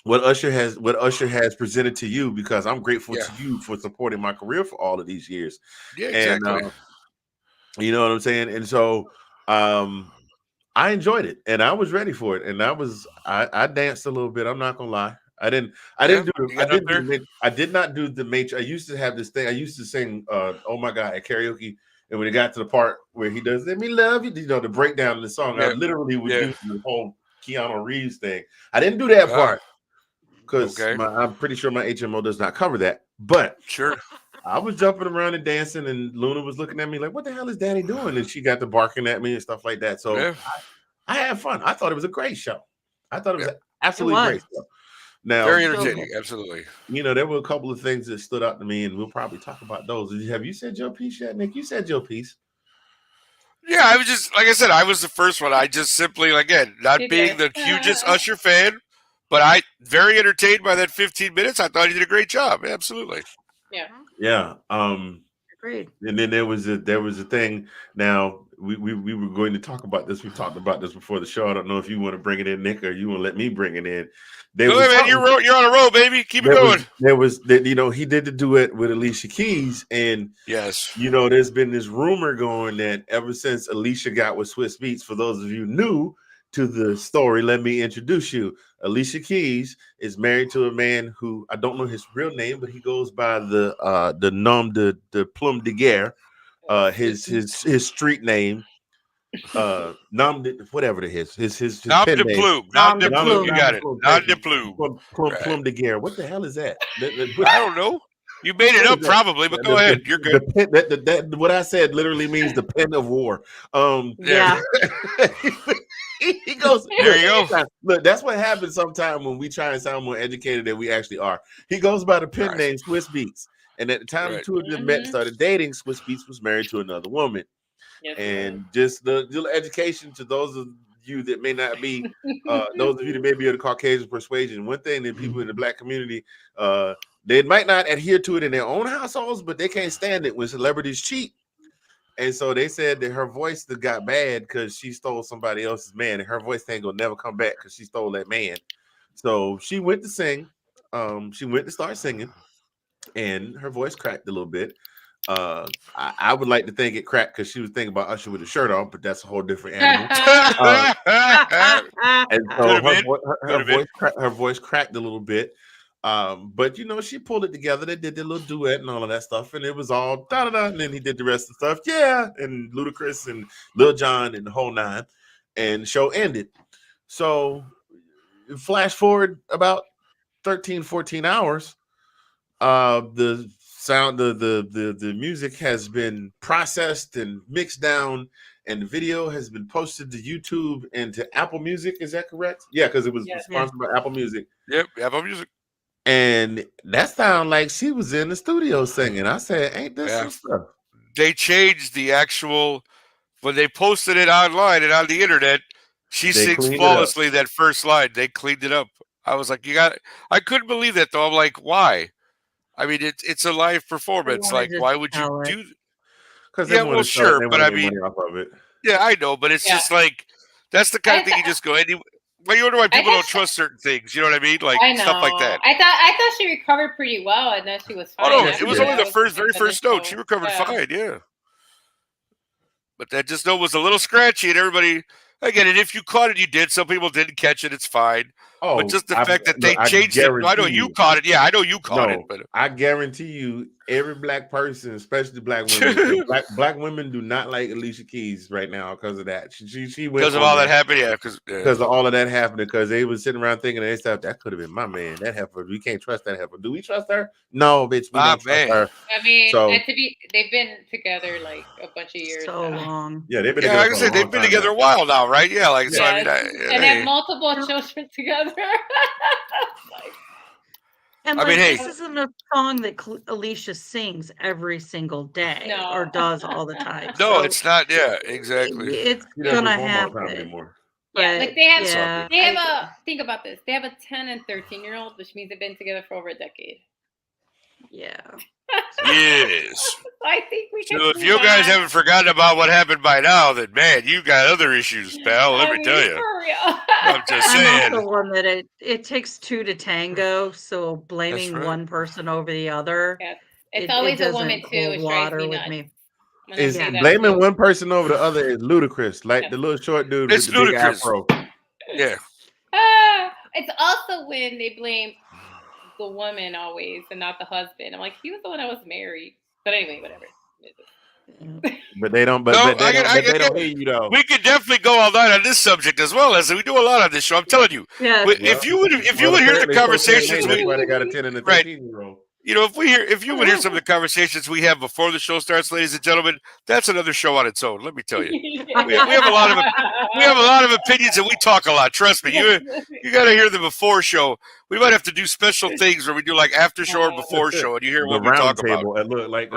[SPEAKER 2] what Usher has presented to you, because I'm grateful to you for supporting my career for all of these years.
[SPEAKER 1] Yeah, exactly.
[SPEAKER 2] And, you know what I'm saying? And so I enjoyed it, and I was ready for it, and I danced a little bit. I'm not gonna lie. I did not do the Matrix. I used to have this thing. I used to sing "Oh My God" at karaoke, and when it got to the part where he does "Let Me Love You," the breakdown of the song, I literally would do the whole Keanu Reeves thing. I didn't do that part because I'm pretty sure my HMO does not cover that. But I was jumping around and dancing, and Luna was looking at me like, "What the hell is Daddy doing?" And she got to barking at me and stuff like that. So I had fun. I thought it was a great show. I thought it was an absolutely great show. Now,
[SPEAKER 1] very entertaining, absolutely.
[SPEAKER 2] There were a couple of things that stood out to me, and we'll probably talk about those. Have you said your piece yet, Nick? You said your piece.
[SPEAKER 1] Yeah, I was just, like I said, I was the first one. I just simply, again, not being the hugest Usher fan, but I very entertained by that 15 minutes. I thought he did a great job. Absolutely.
[SPEAKER 2] Yeah.
[SPEAKER 3] Agreed.
[SPEAKER 2] And then there was a thing. Now we were going to talk about this. We talked about this before the show. I don't know if you want to bring it in, Nick, or you want to let me bring it in.
[SPEAKER 1] Go ahead, man. You're on a roll, baby. Keep it going.
[SPEAKER 2] He did the duet with Alicia Keys, and there's been this rumor going that ever since Alicia got with Swiss Beats, for those of you new to the story, let me introduce you. Alicia Keys is married to a man who I don't know his real name, but he goes by the nom de plume de guerre, his street name. whatever it is, his
[SPEAKER 1] Nom
[SPEAKER 2] pen
[SPEAKER 1] de
[SPEAKER 2] name.
[SPEAKER 1] plume. Nom de plume. You
[SPEAKER 3] Plume.
[SPEAKER 1] got it. Nom de plume.
[SPEAKER 2] Plum de Guerre. What the hell is that?
[SPEAKER 1] I don't know. You made it up probably, but go ahead. You're good.
[SPEAKER 2] The pen, what I said literally means the pen of war.
[SPEAKER 3] Yeah.
[SPEAKER 2] He goes,
[SPEAKER 1] there you go.
[SPEAKER 2] Look, that's what happens sometimes when we try and sound more educated than we actually are. He goes by the pen name Swiss Beats. And at the time the two of them met, started dating, Swiss Beats was married to another woman. Yes, and just the little education to those of you that may not be, those of you that may be of the Caucasian persuasion. One thing that people in the Black community, they might not adhere to it in their own households, but they can't stand it when celebrities cheat. And so they said that her voice got bad because she stole somebody else's man, and her voice ain't gonna never come back because she stole that man. So she went to sing. She went to start singing, and her voice cracked a little bit. I would like to think it cracked because she was thinking about Usher with a shirt on, but that's a whole different animal. And so her voice cracked a little bit. But she pulled it together. They did their little duet and all of that stuff, and it was all da da da. And then he did the rest of the stuff, and Ludacris and Lil Jon and the whole nine. And the show ended. So flash forward about 13, 14 hours. The sound, the music has been processed and mixed down, and the video has been posted to YouTube and to Apple Music. Is that correct? Yeah, because it was sponsored by Apple Music.
[SPEAKER 1] Yep, Apple Music.
[SPEAKER 2] And that sounded like she was in the studio singing. I said, ain't this some stuff?
[SPEAKER 1] They changed the actual, when they posted it online and on the internet, she sings flawlessly that first line. They cleaned it up. I was like, I couldn't believe that though. I'm like, why? I mean, it's a live performance. Like, why would you do?
[SPEAKER 2] Because
[SPEAKER 1] sure, but I mean,
[SPEAKER 2] off of it.
[SPEAKER 1] Yeah, I know, but it's just like that's the kind of thing you just go. Well, you wonder why people don't trust certain things. You know what I mean? Like stuff like that.
[SPEAKER 4] I thought she recovered pretty well, and then she was fine.
[SPEAKER 1] Oh no, it was only the very first note. She recovered fine. Yeah, but that just note was a little scratchy, and everybody. Again, and if you caught it, you did. Some people didn't catch it. It's fine. Oh, but just the fact that they changed it. I know you caught it. Yeah, I know you caught it. But
[SPEAKER 2] I guarantee you, every Black person, especially Black women, black women do not like Alicia Keys right now because of that. She went
[SPEAKER 1] because of all that happened. Yeah, because
[SPEAKER 2] of all of that happening. Because they was sitting around thinking they stuff that could have been my man. That heifer, we can't trust that heifer. Do we trust her? No, bitch, we don't trust her.
[SPEAKER 4] I mean, they've been together like a bunch of years.
[SPEAKER 3] So long.
[SPEAKER 2] Yeah, they've been together.
[SPEAKER 1] Like I said, they've been together a while now, right? Yeah, like so. I mean,
[SPEAKER 4] and have multiple children together.
[SPEAKER 3] And this isn't a song that Alicia sings every single day or does all the time.
[SPEAKER 1] No, it's not. Yeah, exactly.
[SPEAKER 3] It's gonna happen.
[SPEAKER 4] Yeah, like they have a think about this. They have a 10 and 13-year-old, which means they've been together for over a decade.
[SPEAKER 3] Yeah.
[SPEAKER 1] Yes.
[SPEAKER 4] I think we can.
[SPEAKER 1] So if you guys haven't forgotten about what happened by now, then man, you got other issues, pal. Let me tell you.
[SPEAKER 4] For real.
[SPEAKER 1] I'm just saying.
[SPEAKER 3] I'm also one that it takes two to tango. So blaming one person over the other.
[SPEAKER 4] Yeah. It's always a woman too. It drives me nuts.
[SPEAKER 2] Is blaming one person over the other is ludicrous. Like the little short dude with the big afro.
[SPEAKER 1] Yeah.
[SPEAKER 4] It's also when they blame the woman always and not the husband. I'm like, he was the one that was married. But anyway, whatever.
[SPEAKER 2] But they don't. But they don't hear you though.
[SPEAKER 1] We could definitely go all night on this subject as well, as we do a lot on this show. I'm telling you.
[SPEAKER 3] Yeah.
[SPEAKER 1] If you would hear the conversations,
[SPEAKER 2] that's why they got a 10 and a 13-year-old.
[SPEAKER 1] If you would hear some of the conversations we have before the show starts, ladies and gentlemen, that's another show on its own. Let me tell you, we have a lot of opinions and we talk a lot. Trust me, you got to hear the before show. We might have to do special things where we do like after show or before show, and you hear what we talk about.
[SPEAKER 2] It look like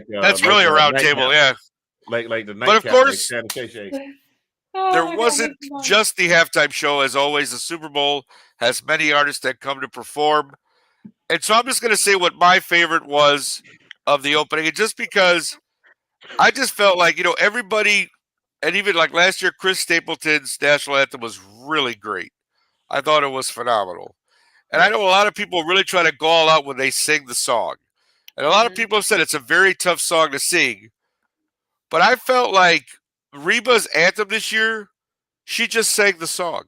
[SPEAKER 1] that's really a round table, yeah.
[SPEAKER 2] Like the night.
[SPEAKER 1] But of course,
[SPEAKER 2] there
[SPEAKER 1] wasn't just the halftime show. As always, the Super Bowl has many artists that come to perform. And so I'm just going to say what my favorite was of the opening. And just because I just felt like, everybody, and even like last year, Chris Stapleton's national anthem was really great. I thought it was phenomenal. And I know a lot of people really try to go all out when they sing the song. And a lot of people have said it's a very tough song to sing. But I felt like Reba's anthem this year, she just sang the song.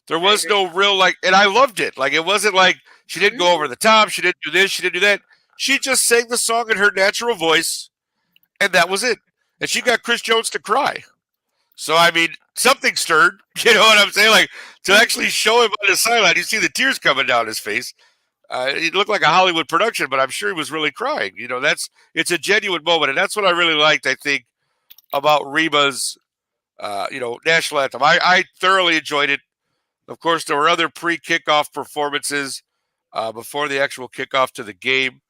[SPEAKER 1] There was no real, and I loved it. Like, it wasn't like she didn't go over the top. She didn't do this. She didn't do that. She just sang the song in her natural voice, and that was it. And she got Chris Jones to cry. So I mean, something stirred. You know what I'm saying? Like to actually show him on the sideline, you see the tears coming down his face. It looked like a Hollywood production, but I'm sure he was really crying. You know, it's a genuine moment, and that's what I really liked. I think about Reba's, national anthem. I thoroughly enjoyed it. Of course, there were other pre-kickoff performances before the actual kickoff to the game.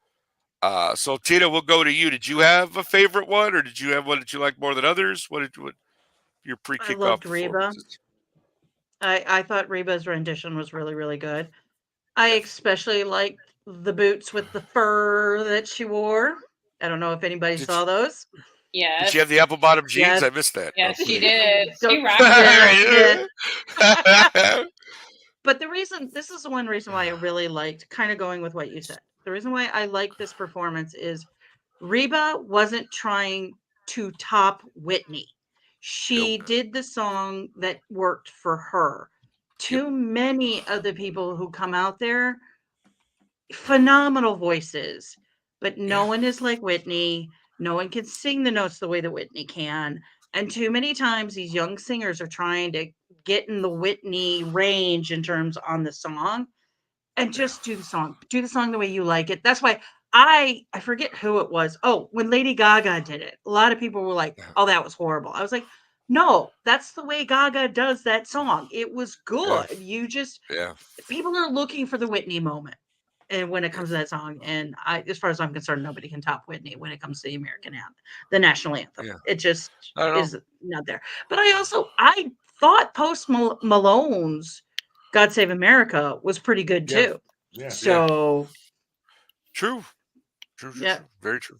[SPEAKER 1] So Tina, we'll go to you. Did you have a favorite one, or did you have one that you like more than others? What your
[SPEAKER 3] I
[SPEAKER 1] pre-kickoff
[SPEAKER 3] loved Reba.
[SPEAKER 1] performances?
[SPEAKER 3] I thought Reba's rendition was really, really good. I especially liked the boots with the fur that she wore. I don't know if anybody saw those.
[SPEAKER 4] Yes.
[SPEAKER 1] Did she have the apple bottom jeans?
[SPEAKER 3] Yes.
[SPEAKER 1] I missed that.
[SPEAKER 4] Yes,
[SPEAKER 1] Okay.
[SPEAKER 4] she did. She rocked
[SPEAKER 3] Yeah, she
[SPEAKER 4] it.
[SPEAKER 3] did. But this is the one reason why I really liked, kind of going with what you said. The reason why I like this performance is Reba wasn't trying to top Whitney. She did the song that worked for her. Too many of the people who come out there, phenomenal voices, but no one is like Whitney. No one can sing the notes the way that Whitney can. And too many times these young singers are trying to get in the Whitney range in terms on the song, and just do the song. Do the song the way you like it. That's why I forget who it was. Oh, when Lady Gaga did it, a lot of people were like, "Oh, that was horrible." I was like, "No, that's the way Gaga does that song. It was good. You just people are looking for the Whitney moment." And when it comes to that song, and as far as I'm concerned, nobody can top Whitney when it comes to the American anthem, the national anthem. It just is not there. But I thought Post Malone's "God Save America" was pretty good too.
[SPEAKER 2] Yeah.
[SPEAKER 3] So
[SPEAKER 1] true. Very true.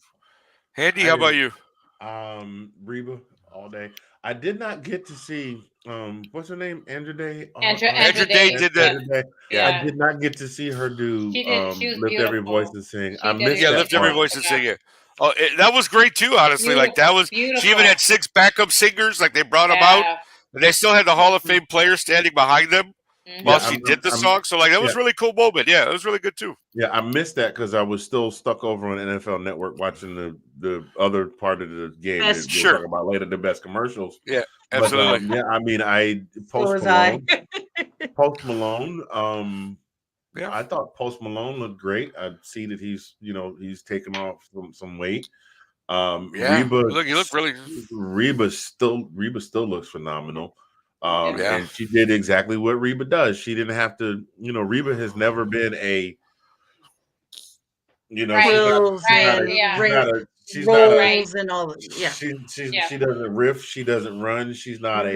[SPEAKER 1] Handy, how about you?
[SPEAKER 2] Reba all day. I did not get to see what's her name? Andrew Day.
[SPEAKER 4] Andrew Day
[SPEAKER 1] did that.
[SPEAKER 2] I did not get to see her do
[SPEAKER 4] She was
[SPEAKER 2] Lift Every Voice and Sing. I missed that.
[SPEAKER 1] Lift Every Voice and Sing it. Oh, that was great too, honestly. Like that was
[SPEAKER 4] beautiful.
[SPEAKER 1] She even had 6 backup singers, like they brought them out. And they still had the Hall of Fame players standing behind them while she did the song. So like that was a really cool moment. Yeah, it was really good too.
[SPEAKER 2] Yeah, I missed that because I was still stuck over on NFL Network watching the other part of the game that we'll talk about later, the best commercials.
[SPEAKER 1] Yeah, absolutely.
[SPEAKER 2] But, I mean, Post Malone. I thought Post Malone looked great. I see that he's taken off some weight. Reba,
[SPEAKER 1] he looked really.
[SPEAKER 2] Reba still looks phenomenal. And she did exactly what Reba does. She didn't have to. Reba has never been a. She doesn't riff. She doesn't run. She's not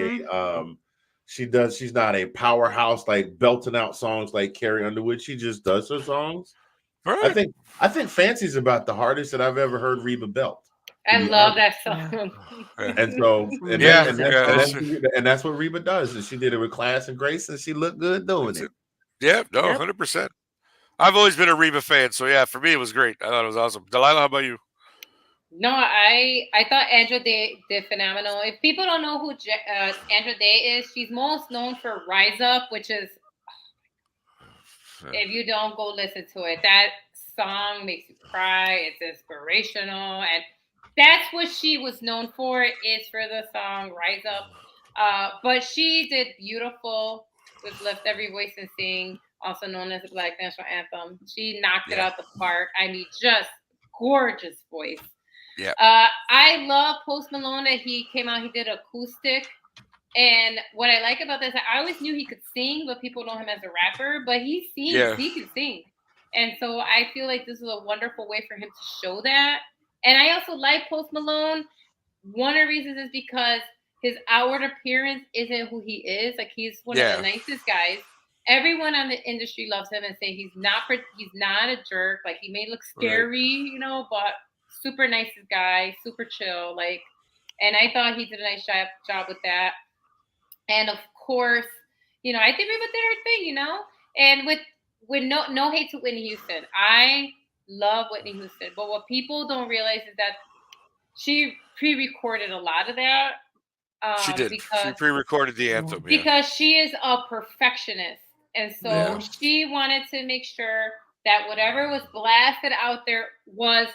[SPEAKER 2] she's not a powerhouse like belting out songs like Carrie Underwood. She just does her songs. Right. I think Fancy's about the hardest that I've ever heard Reba belt.
[SPEAKER 4] I love that song.
[SPEAKER 2] And so and that's what Reba does. And she did it with class and grace, and she looked good doing it.
[SPEAKER 1] Yeah, 100%. I've always been a Reba fan, so yeah, for me it was great. I thought it was awesome. Delilah, how about you?
[SPEAKER 4] No, I thought Andrew Day did phenomenal. If people don't know who Andrew Day is, she's most known for Rise Up, which is, if you don't go listen to it, that song makes you cry. It's inspirational, and that's what she was known for, is for the song Rise Up. But she did beautiful with Lift Every Voice and Sing, also known as the Black National Anthem. She knocked it out the park. I mean, just gorgeous voice. Yeah. I love Post Malone that he came out, he did acoustic. And what I like about this, I always knew he could sing, but people know him as a rapper, but he can sing. And so I feel like this is a wonderful way for him to show that. And I also like Post Malone. One of the reasons is because his outward appearance isn't who he is. Like, he's one of the nicest guys. Everyone in the industry loves him and say he's not a jerk. Like, he may look scary, but super nice guy, super chill. Like, and I thought he did a nice job with that. And of course, I think Reba did her thing, and with no hate to Whitney Houston. I love Whitney Houston, but what people don't realize is that she pre-recorded a lot of that.
[SPEAKER 1] She did. She pre-recorded the anthem
[SPEAKER 4] because she is a perfectionist, and so she wanted to make sure that whatever was blasted out there was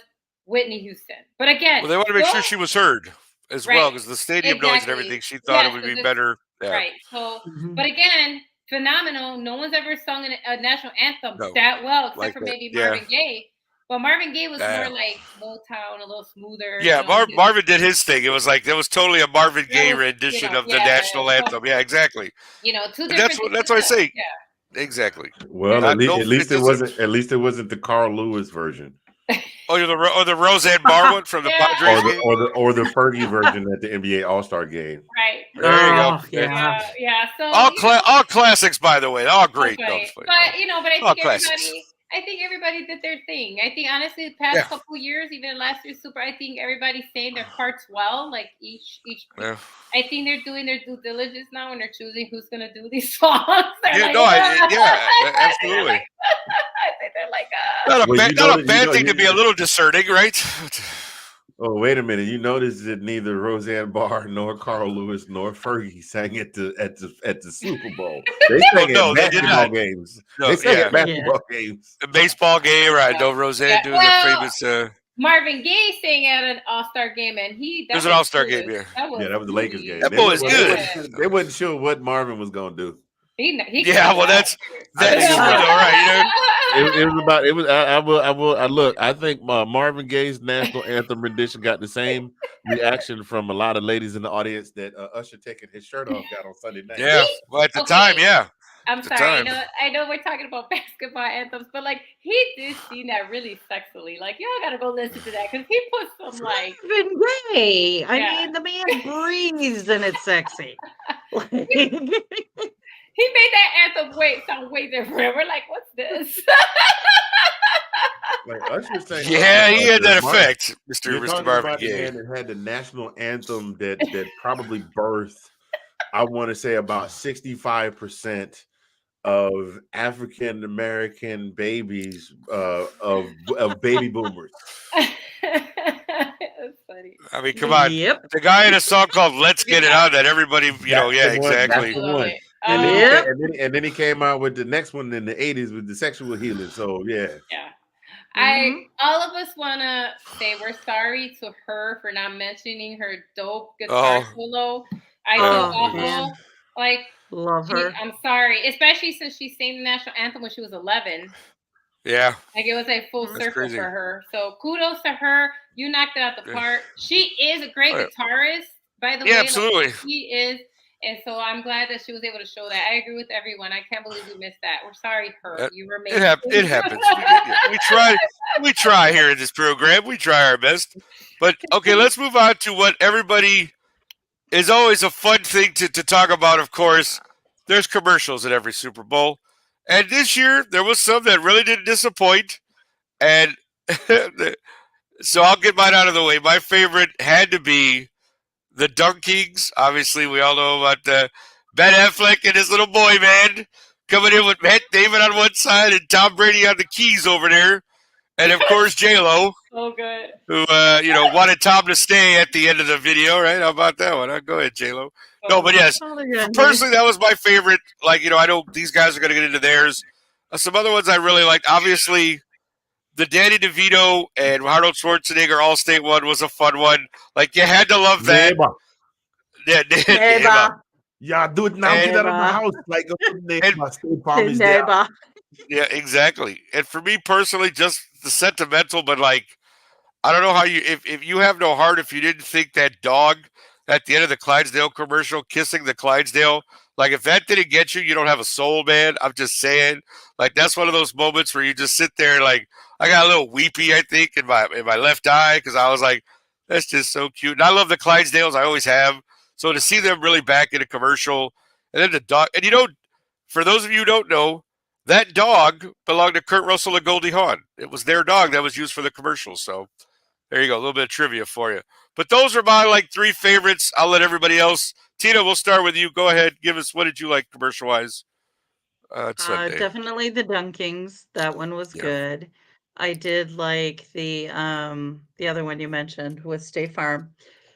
[SPEAKER 4] Whitney Houston. But again,
[SPEAKER 1] they want to make sure she was heard. as well, because the stadium noise and everything. She thought it would be better. Yeah.
[SPEAKER 4] Right. So, but again, phenomenal. No one's ever sung a national anthem that well, except for maybe Marvin Gaye. But Marvin Gaye was more like Motown, a little smoother.
[SPEAKER 1] Yeah, Marvin did his thing. It was like was totally a Marvin Gaye rendition of the national anthem. Yeah, exactly.
[SPEAKER 4] Two different.
[SPEAKER 1] That's what I say. Yeah, exactly.
[SPEAKER 2] Well, at least it wasn't. At least it wasn't the Carl Lewis version.
[SPEAKER 1] Or the Roseanne Barr one from the Padres game,
[SPEAKER 2] or the Fergie version at the NBA All-Star game.
[SPEAKER 4] Right.
[SPEAKER 1] There you go.
[SPEAKER 4] Yeah. So
[SPEAKER 1] all classics, by the way, all great.
[SPEAKER 4] Okay. But I think everybody did their thing. I think honestly, the past couple years, even last year's Super, I think everybody's saying their parts well. Like each. I think they're doing their due diligence now, and they're choosing who's going to do these songs.
[SPEAKER 1] Absolutely.
[SPEAKER 4] I think they're like,
[SPEAKER 1] not a bad thing to be a little discerning, right?
[SPEAKER 2] Oh, wait a minute! You notice that neither Roseanne Barr nor Carl Lewis nor Fergie sang at the Super Bowl. They sang at basketball games.
[SPEAKER 1] No,
[SPEAKER 2] they sang at basketball games.
[SPEAKER 1] The baseball game, right? No, Roseanne doing the famous.
[SPEAKER 4] Marvin Gaye sang at an All-Star game, and it
[SPEAKER 1] was an All-Star game.
[SPEAKER 2] That was the Lakers game.
[SPEAKER 1] That boy was good.
[SPEAKER 2] They wasn't sure what Marvin was going to do.
[SPEAKER 1] That's all right.
[SPEAKER 2] I think Marvin Gaye's national anthem rendition got the same reaction from a lot of ladies in the audience that Usher taking his shirt off got on Sunday night.
[SPEAKER 1] Yeah, well, at the time,
[SPEAKER 4] I'm sorry. I know we're talking about basketball anthems, but like he did sing that really sexily. Like y'all gotta go listen to that because he put some like
[SPEAKER 3] Marvin Gaye. I mean, the man breathes and it's sexy.
[SPEAKER 4] He made that anthem sound way different. We're like, what's this?
[SPEAKER 2] Like Usher saying,
[SPEAKER 1] he had that effect, Mr. Marvin Gaye.
[SPEAKER 2] It had the national anthem that probably birthed, I want to say, about 65% of African American babies of baby boomers.
[SPEAKER 4] That's funny.
[SPEAKER 1] I mean, come on. Yep. The guy in a song called "Let's Get It On" that everybody, exactly.
[SPEAKER 2] And then he came out with the next one in the 80s with the sexual healing. So
[SPEAKER 4] all of us want to say we're sorry to her for not mentioning her dope guitar solo. I feel awful. Like,
[SPEAKER 3] love her.
[SPEAKER 4] I'm sorry, especially since she sang the national anthem when she was 11.
[SPEAKER 1] Yeah,
[SPEAKER 4] like it was a full circle for her. So kudos to her. You knocked it out the park. She is a great guitarist, by the way.
[SPEAKER 1] Yeah, absolutely.
[SPEAKER 4] She is. And so I'm glad that she was able to show that. I agree with everyone. I can't believe we missed that. We're sorry, her. You were amazing.
[SPEAKER 1] It happens. We try here in this program. We try our best. But okay, let's move on to what everybody is always a fun thing to talk about. Of course, there's commercials at every Super Bowl, and this year there was some that really didn't disappoint. And so I'll get mine out of the way. My favorite had to be the Dunkings. Obviously, we all know about Ben Affleck and his little boy band coming in with Matt Damon on one side and Tom Brady on the keys over there. And, of course, J-Lo.
[SPEAKER 4] So good.
[SPEAKER 1] Who, wanted Tom to stay at the end of the video, right? How about that one? Go ahead, J-Lo. No, but yes, personally, that was my favorite. Like, I know these guys are going to get into theirs. Some other ones I really liked. Obviously, the Danny DeVito and Arnold Schwarzenegger All-State one was a fun one. Like, you had to love that.
[SPEAKER 2] Yeah, do it now. Get out of the house. Like,
[SPEAKER 1] yeah, exactly. And for me personally, just the sentimental, but like, I don't know how if you have no heart, if you didn't think that dog at the end of the Clydesdale commercial kissing the Clydesdale, like if that didn't get you, you don't have a soul, man. I'm just saying, like that's one of those moments where you just sit there and like, I got a little weepy, I think, in my left eye because I was like, that's just so cute. And I love the Clydesdales, I always have. So to see them really back in a commercial, and then the dog, and for those of you who don't know, that dog belonged to Kurt Russell and Goldie Hawn. It was their dog that was used for the commercial. So there you go, a little bit of trivia for you. But those are my three favorites. I'll let everybody else. Tina, we'll start with you. Go ahead, give us what did you like commercial-wise?
[SPEAKER 3] Definitely the Dunkings. That one was good. I did like the other one you mentioned with State Farm.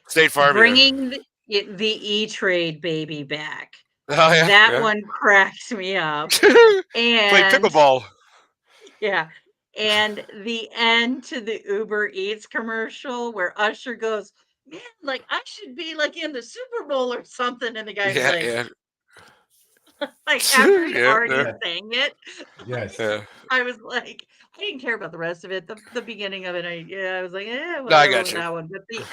[SPEAKER 1] State Farm
[SPEAKER 3] bringing the E-Trade baby back.
[SPEAKER 1] Oh, yeah,
[SPEAKER 3] that one cracked me up. And
[SPEAKER 1] play pickleball.
[SPEAKER 3] Yeah. And the end to the Uber Eats commercial where Usher goes, man, like I should be like in the Super Bowl or something. And the guy's like after he already sang it.
[SPEAKER 2] Yes.
[SPEAKER 3] I was like, I didn't care about the rest of it. The beginning of it, I was like,
[SPEAKER 1] I
[SPEAKER 3] whatever
[SPEAKER 1] got
[SPEAKER 3] with
[SPEAKER 1] you.
[SPEAKER 3] that one. But the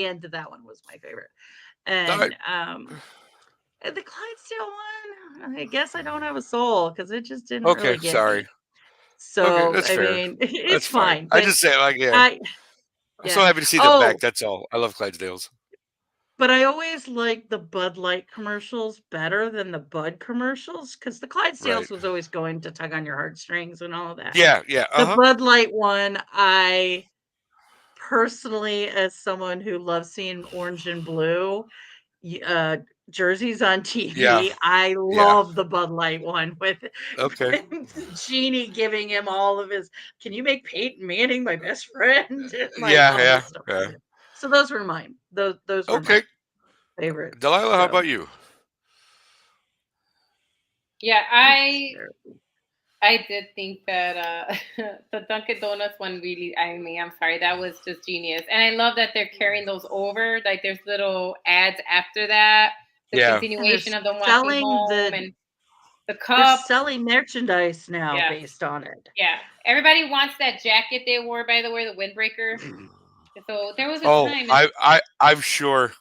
[SPEAKER 3] end of that one was my favorite. And the Clydesdale one, I guess I don't have a soul because it just didn't really get me. So
[SPEAKER 1] that's
[SPEAKER 3] I
[SPEAKER 1] fair.
[SPEAKER 3] mean, it's fine.
[SPEAKER 1] I just say like I'm so happy to see them back. That's all. I love Clydesdales.
[SPEAKER 3] But I always like the Bud Light commercials better than the Bud commercials because the Clydesdales was always going to tug on your heartstrings and all that.
[SPEAKER 1] Yeah.
[SPEAKER 3] The Bud Light one, I personally, as someone who loves seeing orange and blue jerseys on TV, I love the Bud Light one with Genie giving him all of his. Can you make Peyton Manning my best friend?
[SPEAKER 1] Yeah.
[SPEAKER 3] So those were mine. Those were my favorite.
[SPEAKER 1] Delilah, how about you?
[SPEAKER 4] Yeah, I did think that the Dunkin' Donuts one really, I'm sorry, that was just genius. And I love that they're carrying those over. Like there's little ads after that. The continuation of them walking home and the cup.
[SPEAKER 3] They're selling merchandise now based on it.
[SPEAKER 4] Yeah. Everybody wants that jacket they wore, by the way, the windbreaker. So there was a time.
[SPEAKER 1] I'm sure.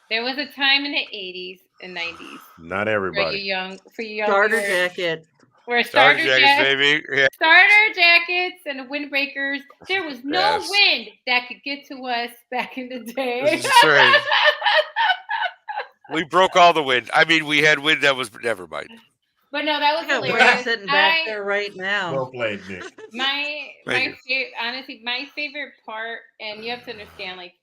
[SPEAKER 4] There was a time in the 80s and 90s.
[SPEAKER 2] Not everybody.
[SPEAKER 4] For you young
[SPEAKER 3] starter jacket.
[SPEAKER 4] Where starter jackets,
[SPEAKER 1] baby. Yeah.
[SPEAKER 4] Starter jackets and windbreakers. There was no wind that could get to us back in the day.
[SPEAKER 1] We broke all the wind. I mean, we had wind that was never mind.
[SPEAKER 4] But no, that was hilarious.
[SPEAKER 3] We're sitting back there right now.
[SPEAKER 2] Well played, Nick.
[SPEAKER 4] Honestly, my favorite part, and you have to understand, like,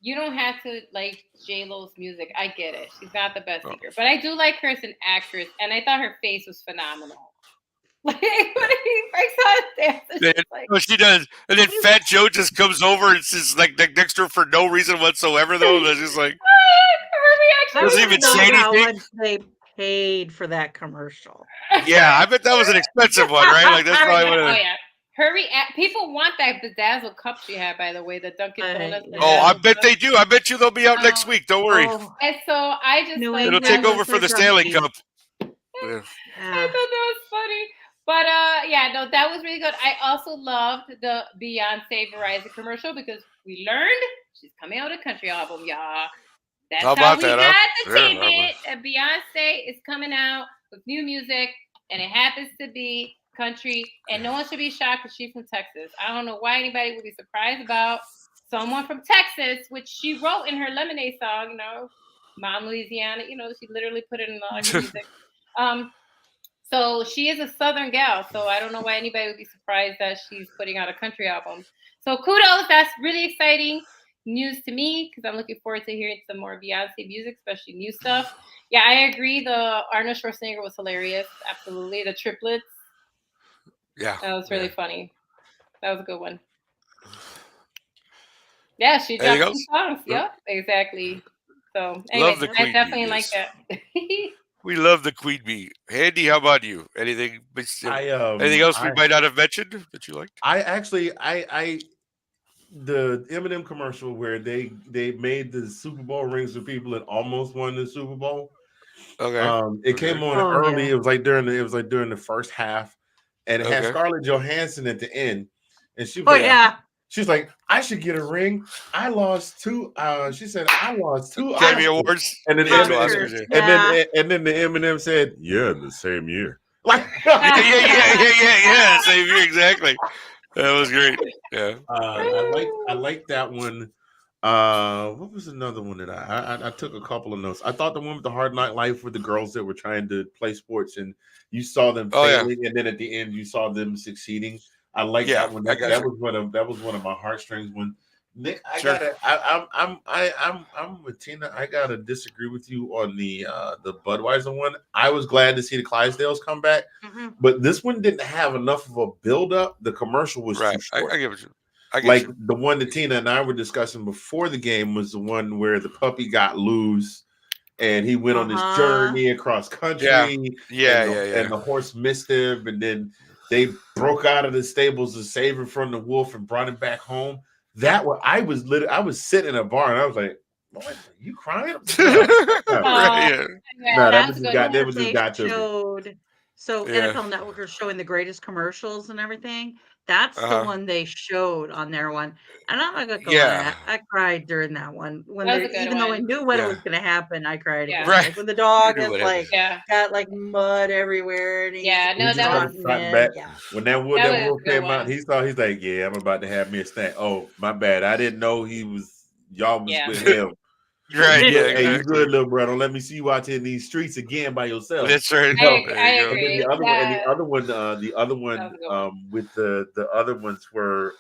[SPEAKER 4] you don't have to like J-Lo's music. I get it. She's not the best singer. But I do like her as an actress, and I thought her face was phenomenal. Like, when he breaks out dance,
[SPEAKER 1] she does. And then Fat Joe just comes over and sits like next to her for no reason whatsoever, though. That's just like...
[SPEAKER 4] her reaction
[SPEAKER 1] doesn't even say anything.
[SPEAKER 3] How much they paid for that commercial.
[SPEAKER 1] Yeah, I bet that was an expensive one, right? Like that's probably what it is.
[SPEAKER 4] People want that bedazzled cup she had, by the way, the Dunkin' Donuts.
[SPEAKER 1] I bet they do. I bet you they'll be out next week. Don't worry.
[SPEAKER 4] And so I just
[SPEAKER 1] it'll take over for the Stanley Cup.
[SPEAKER 4] I thought that was funny. But that was really good. I also loved the Beyonce Verizon commercial because we learned she's coming out with a country album, y'all. That's how we got to tape it. And Beyonce is coming out with new music, and it happens to be country, and no one should be shocked because she's from Texas. I don't know why anybody would be surprised about someone from Texas, which she wrote in her Lemonade song, Mom Louisiana, she literally put it in all her music. So she is a Southern gal, so I don't know why anybody would be surprised that she's putting out a country album. So kudos, that's really exciting news to me because I'm looking forward to hearing some more Beyonce music, especially new stuff. Yeah, I agree. The Arnold Schwarzenegger was hilarious. Absolutely. The triplets.
[SPEAKER 1] Yeah.
[SPEAKER 4] That was really funny. That was a good one. Yeah, she dropped some songs. Yep, exactly. So anyway, I definitely like that.
[SPEAKER 1] We love the Queen Bee. Handy, how about you? Anything else we might not have mentioned that you liked?
[SPEAKER 2] The Eminem commercial where they made the Super Bowl rings for people that almost won the Super Bowl.
[SPEAKER 1] Okay.
[SPEAKER 2] It came on early. Yeah. It was like during the first half, and it had Scarlett Johansson at the end, and she was she's like, I should get a ring. I lost 2. She said, I lost 2
[SPEAKER 1] Academy Awards,
[SPEAKER 2] and then the Eminem said, "Yeah, the same year." Like,
[SPEAKER 1] yeah, same year exactly. That was great. Yeah,
[SPEAKER 2] I like that one. What was another one that I took a couple of notes. I thought the one with the Hard Knock Life with the girls that were trying to play sports and you saw them failing, and then at the end you saw them succeeding. I like that one. That was one of my heartstrings. When Nick, I'm with Tina. I gotta disagree with you on the Budweiser one. I was glad to see the Clydesdales come back, but this one didn't have enough of a build up. The commercial was too short.
[SPEAKER 1] I get what you.
[SPEAKER 2] The one that Tina and I were discussing before the game was the one where the puppy got loose and he went on this journey across country. And the horse missed him, and then they broke out of the stables to save him from the wolf and brought him back home. That was I was sitting in a bar and I was like, "Are you crying?" No,
[SPEAKER 1] Right,
[SPEAKER 2] no, that was
[SPEAKER 4] that's
[SPEAKER 2] just
[SPEAKER 4] good.
[SPEAKER 2] got to me.
[SPEAKER 3] Showed so NFL Network are showing the greatest commercials and everything. That's the one they showed on their one, and I'm not gonna lie, I cried during that one when
[SPEAKER 4] That was a good
[SPEAKER 3] even though I
[SPEAKER 4] one.
[SPEAKER 3] knew what it was gonna happen, I cried again.
[SPEAKER 4] Yeah.
[SPEAKER 3] Like when the dog
[SPEAKER 1] You
[SPEAKER 3] is
[SPEAKER 1] knew what
[SPEAKER 3] like
[SPEAKER 1] happened.
[SPEAKER 3] got like mud everywhere and he's
[SPEAKER 4] no, that was
[SPEAKER 3] trotting
[SPEAKER 2] back.
[SPEAKER 3] in. Yeah.
[SPEAKER 2] When that
[SPEAKER 4] was a
[SPEAKER 2] wolf
[SPEAKER 4] good
[SPEAKER 2] came out,
[SPEAKER 4] one.
[SPEAKER 2] he's like, "Yeah, I'm about to have me a snack." Oh, my bad. I didn't know y'all was with him.
[SPEAKER 1] Right,
[SPEAKER 2] You
[SPEAKER 1] yeah,
[SPEAKER 2] good, hey, you
[SPEAKER 1] exactly.
[SPEAKER 2] good, little bro? Don't let me see you out here in these streets again by yourself.
[SPEAKER 1] That's right.
[SPEAKER 2] No.
[SPEAKER 4] I
[SPEAKER 2] And then
[SPEAKER 4] agree.
[SPEAKER 2] the other one, and
[SPEAKER 4] That
[SPEAKER 2] the other one,
[SPEAKER 4] was a good one.
[SPEAKER 2] with the other ones were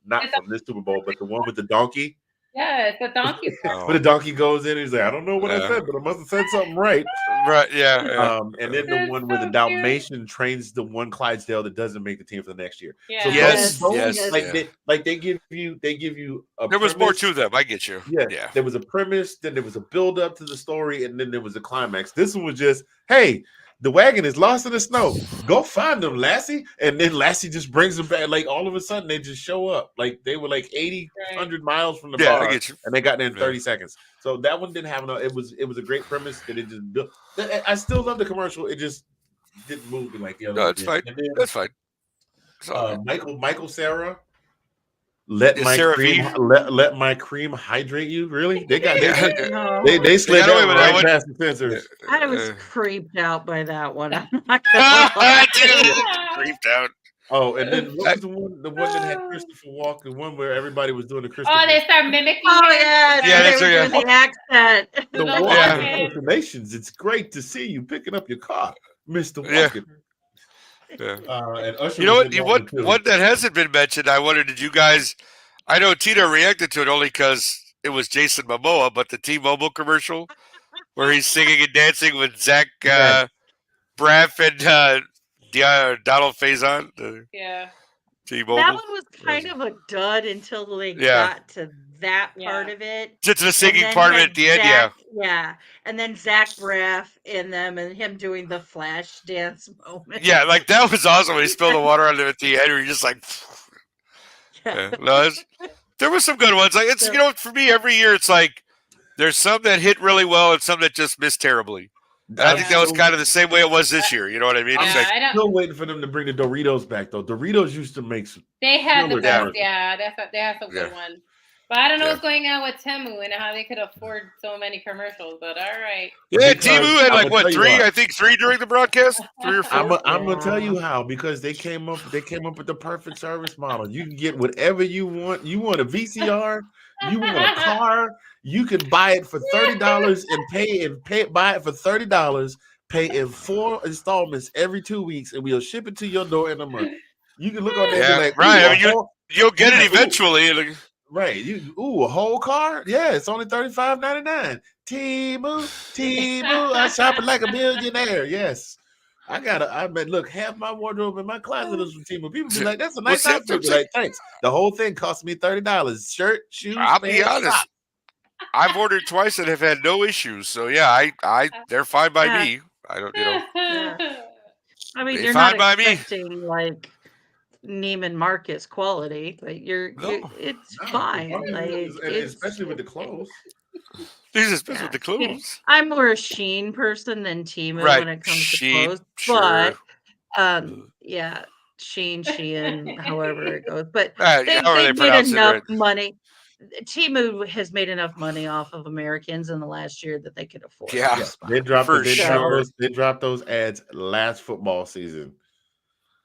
[SPEAKER 2] not from this Super Bowl, but the one with the donkey.
[SPEAKER 4] Yeah, it's a donkey.
[SPEAKER 2] But the donkey goes in and he's like, "I don't know what I said, but I must have said something right."
[SPEAKER 1] Right, yeah.
[SPEAKER 2] And then the
[SPEAKER 4] That's
[SPEAKER 2] one where the
[SPEAKER 4] so
[SPEAKER 2] Dalmatian trains the one Clydesdale that doesn't make the team for the next year.
[SPEAKER 4] Yeah.
[SPEAKER 2] So
[SPEAKER 1] Yes,
[SPEAKER 2] those
[SPEAKER 1] yes.
[SPEAKER 2] they give you a
[SPEAKER 1] There was more
[SPEAKER 2] premise.
[SPEAKER 1] to them. I get you.
[SPEAKER 2] Yeah, there was a premise, then there was a build up to the story, and then there was a climax. This one was just, hey, the wagon is lost in the snow. Go find them, Lassie. And then Lassie just brings them back. Like all of a sudden, they just show up. Like they were like 80, 100 miles from the
[SPEAKER 1] Yeah, I
[SPEAKER 2] bar,
[SPEAKER 1] get you.
[SPEAKER 2] and they got there in 30 seconds. So that one didn't have enough. It was a great premise that it just built. I still love the commercial. It just didn't move me like the other
[SPEAKER 1] No,
[SPEAKER 2] one
[SPEAKER 1] it's
[SPEAKER 2] did.
[SPEAKER 1] fine.
[SPEAKER 2] And then,
[SPEAKER 1] That's fine. It's all good.
[SPEAKER 2] Michael Sarah. Let my cream hydrate you. Really? They got they slid
[SPEAKER 1] got away
[SPEAKER 2] that
[SPEAKER 1] with
[SPEAKER 2] right
[SPEAKER 1] that one.
[SPEAKER 2] past the censors.
[SPEAKER 3] I was creeped out by that one. I'm not gonna lie.
[SPEAKER 1] Creeped out.
[SPEAKER 2] Oh, and then what was the one that had Christopher Walken, the one where everybody was doing the Christopher?
[SPEAKER 4] Oh, they start mimicking.
[SPEAKER 3] Oh
[SPEAKER 4] him?
[SPEAKER 3] yeah, they were doing the accent.
[SPEAKER 2] The Walken impersonations. It's great to see you picking up your car, Mr. Walken.
[SPEAKER 1] Yeah.
[SPEAKER 2] And Usher
[SPEAKER 1] You know
[SPEAKER 2] was
[SPEAKER 1] what?
[SPEAKER 2] in that
[SPEAKER 1] One that hasn't been mentioned. I wondered, did you guys? I know Tina reacted to it only because it was Jason Momoa, but the T-Mobile commercial where he's singing and dancing with Zach Braff and Donald Faison.
[SPEAKER 4] Yeah.
[SPEAKER 1] T-Mobile.
[SPEAKER 3] That one was kind of a dud until they got to that part of it.
[SPEAKER 1] To the singing part of it at the end,
[SPEAKER 3] yeah. And then Zach Braff in them and him doing the flash dance moment.
[SPEAKER 1] Yeah, like that was awesome when he spilled the water on him at the end. You're just like, no, there were some good ones. Like it's for me every year it's like there's some that hit really well and some that just missed terribly. And I think that was kind of the same way it was this year. You know what I mean?
[SPEAKER 2] I'm still waiting for them to bring the Doritos back, though. Doritos used to make some.
[SPEAKER 4] They had the best, they have some good ones. But I don't know what's going on with Temu and how they could afford so many commercials. But all right.
[SPEAKER 1] Yeah, Temu had like what 3? I think 3 during the broadcast, 3 or 4.
[SPEAKER 2] I'm gonna tell you how, because they came up with the perfect service model. You can get whatever you want. You want a VCR, you want a car. You can buy it for $30 and buy it for $30. Pay in 4 installments every 2 weeks, and we'll ship it to your door in a month. You can look on there and be like,
[SPEAKER 1] right. I mean, you'll get it eventually.
[SPEAKER 2] Right. A whole car? Yeah, it's only $35.99. Temu, I shop it like a millionaire. Yes. Look, half my wardrobe in my closet is from Temu. People be like, that's a nice outfit. Be like, thanks. The whole thing cost me $30. Shirt, shoes.
[SPEAKER 1] I'll be honest.
[SPEAKER 2] Shop.
[SPEAKER 1] I've ordered twice and have had no issues. So yeah, they're fine by me. I don't,
[SPEAKER 3] I mean, you're not expecting like Neiman Marcus quality, but it's fine.
[SPEAKER 2] Especially with the clothes.
[SPEAKER 1] Especially with the clothes.
[SPEAKER 3] I'm more a Shein person than Temu when it comes to clothes. But Shein, however it goes. But they've made enough money. Temu has made enough money off of Americans in the last year that they could afford.
[SPEAKER 1] Yeah,
[SPEAKER 2] they dropped those ads last football season.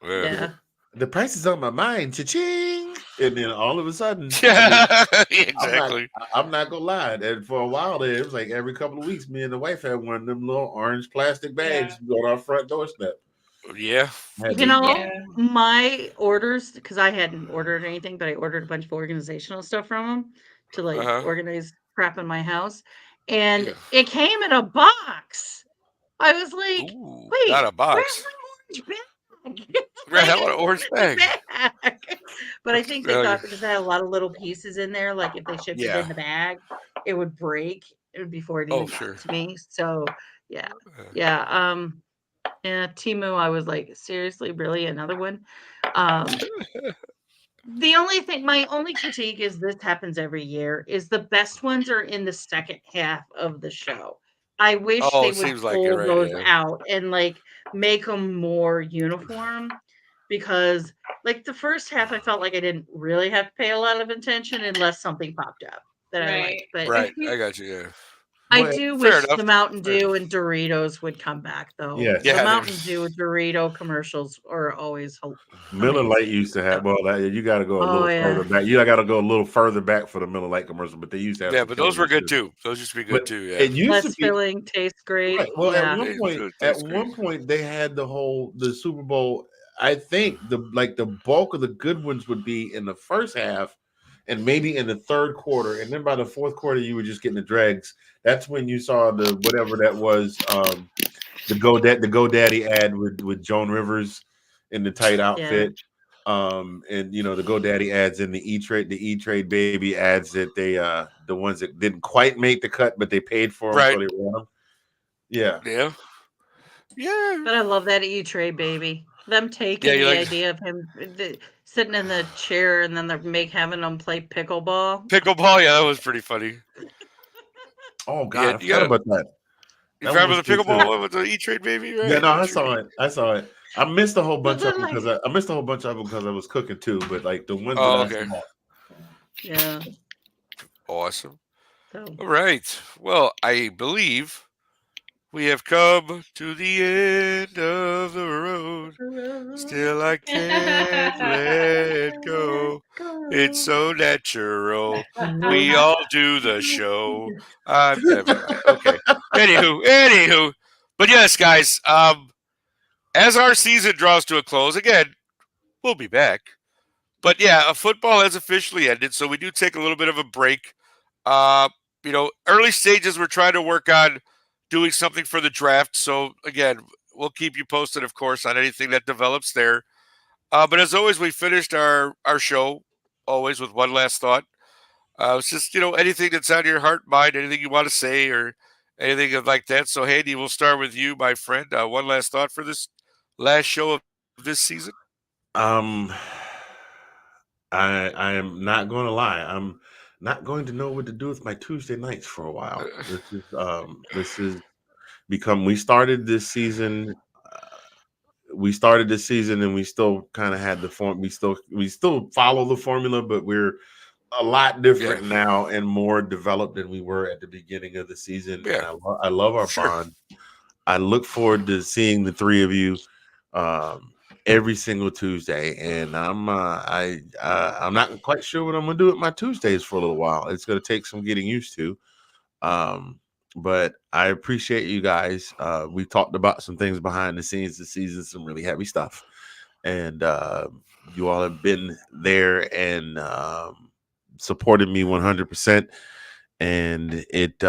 [SPEAKER 3] Yeah.
[SPEAKER 2] The price is on my mind, cha-ching, and then all of a sudden,
[SPEAKER 1] exactly.
[SPEAKER 2] I'm not gonna lie. And for a while there, it was like every couple of weeks, me and the wife had one of them little orange plastic bags on our front doorstep.
[SPEAKER 1] Yeah,
[SPEAKER 3] my orders, because I hadn't ordered anything, but I ordered a bunch of organizational stuff from them to organize crap in my house, and it came in a box. I was like, wait,
[SPEAKER 1] not a box.
[SPEAKER 3] Where's my orange bag?
[SPEAKER 1] Right, I want an orange bag.
[SPEAKER 3] But I think they thought because I had a lot of little pieces in there, like if they shipped it in the bag, it would break before it even got to me. So Temu, I was like, seriously, really, another one? The only thing, my only critique is this happens every year, is the best ones are in the second half of the show. I wish they
[SPEAKER 1] it
[SPEAKER 3] would
[SPEAKER 1] seems like it,
[SPEAKER 3] pull
[SPEAKER 1] right?
[SPEAKER 3] those
[SPEAKER 1] Yeah.
[SPEAKER 3] out and like make them more uniform, because like the first half, I felt like I didn't really have to pay a lot of attention unless something popped up that I liked. But
[SPEAKER 1] Right, I got you. Yeah.
[SPEAKER 3] I
[SPEAKER 2] Well,
[SPEAKER 3] do
[SPEAKER 1] Fair
[SPEAKER 3] wish
[SPEAKER 1] enough.
[SPEAKER 3] the Mountain
[SPEAKER 1] Fair
[SPEAKER 3] Dew
[SPEAKER 1] enough.
[SPEAKER 3] and Doritos would come back, though.
[SPEAKER 2] Yes.
[SPEAKER 3] The
[SPEAKER 1] Yeah,
[SPEAKER 3] Mountain
[SPEAKER 1] there's
[SPEAKER 3] Dew Dorito commercials are always
[SPEAKER 2] Miller Lite
[SPEAKER 3] amazing.
[SPEAKER 2] used to have. Well, you got to go a
[SPEAKER 3] Oh,
[SPEAKER 2] little
[SPEAKER 3] yeah.
[SPEAKER 2] further back. You got to go a little further back for the Miller Lite commercial, but they used to have some
[SPEAKER 1] but
[SPEAKER 2] killer
[SPEAKER 1] those were
[SPEAKER 2] ones
[SPEAKER 1] good
[SPEAKER 2] too.
[SPEAKER 1] too. Those used to be
[SPEAKER 2] But
[SPEAKER 1] good too. Yeah.
[SPEAKER 2] it used to
[SPEAKER 3] Less
[SPEAKER 2] be
[SPEAKER 3] filling, tastes great.
[SPEAKER 2] right. Well,
[SPEAKER 3] Yeah.
[SPEAKER 2] at one point, they had the Super Bowl. I think the bulk of the good ones would be in the first half, and maybe in the third quarter, and then by the fourth quarter, you were just getting the dregs. That's when you saw the whatever that was, the GoDaddy ad with Joan Rivers in the tight
[SPEAKER 3] Yeah.
[SPEAKER 2] outfit. And the GoDaddy ads and the E-Trade baby ads that they the ones that didn't quite make the cut, but they paid for them, so they ran them. Yeah.
[SPEAKER 3] But I love that E-Trade baby. Them taking the idea of him sitting in the chair and then they're having them play pickleball.
[SPEAKER 1] Pickleball, yeah, that was pretty funny.
[SPEAKER 2] Oh God, I forgot about that.
[SPEAKER 1] You remember the pickleball one with the E-Trade baby, right?
[SPEAKER 2] Yeah, no, I saw it. I missed a whole bunch of them because I was cooking too. But like the ones that I saw.
[SPEAKER 3] Yeah.
[SPEAKER 1] Awesome. All right. Well, I believe we have come to the end of the road. Still I can't let go. It's so natural. We all do the show. Never mind. Okay. Anywho. But yes, guys, as our season draws to a close, again, we'll be back. But yeah, football has officially ended, so we do take a little bit of a break. Early stages, we're trying to work on doing something for the draft. So again, we'll keep you posted, of course, on anything that develops there. But as always, we finished our show always with one last thought. It's just, anything that's on your heart, mind, anything you want to say or anything like that. So, Handy, we'll start with you, my friend. One last thought for this last show of this season.
[SPEAKER 2] I am not going to lie. I'm not going to know what to do with my Tuesday nights for a while. This is become. We started this season. And we still kind of had the form. We still follow the formula, but we're a lot different now and more developed than we were at the beginning of the season.
[SPEAKER 1] Yeah.
[SPEAKER 2] And I love our bond. I look forward to seeing the three of you every single Tuesday, and I'm not quite sure what I'm gonna do with my Tuesdays for a little while. It's gonna take some getting used to. But I appreciate you guys. We talked about some things behind the scenes this season, some really heavy stuff, and you all have been there and supported me 100%, and it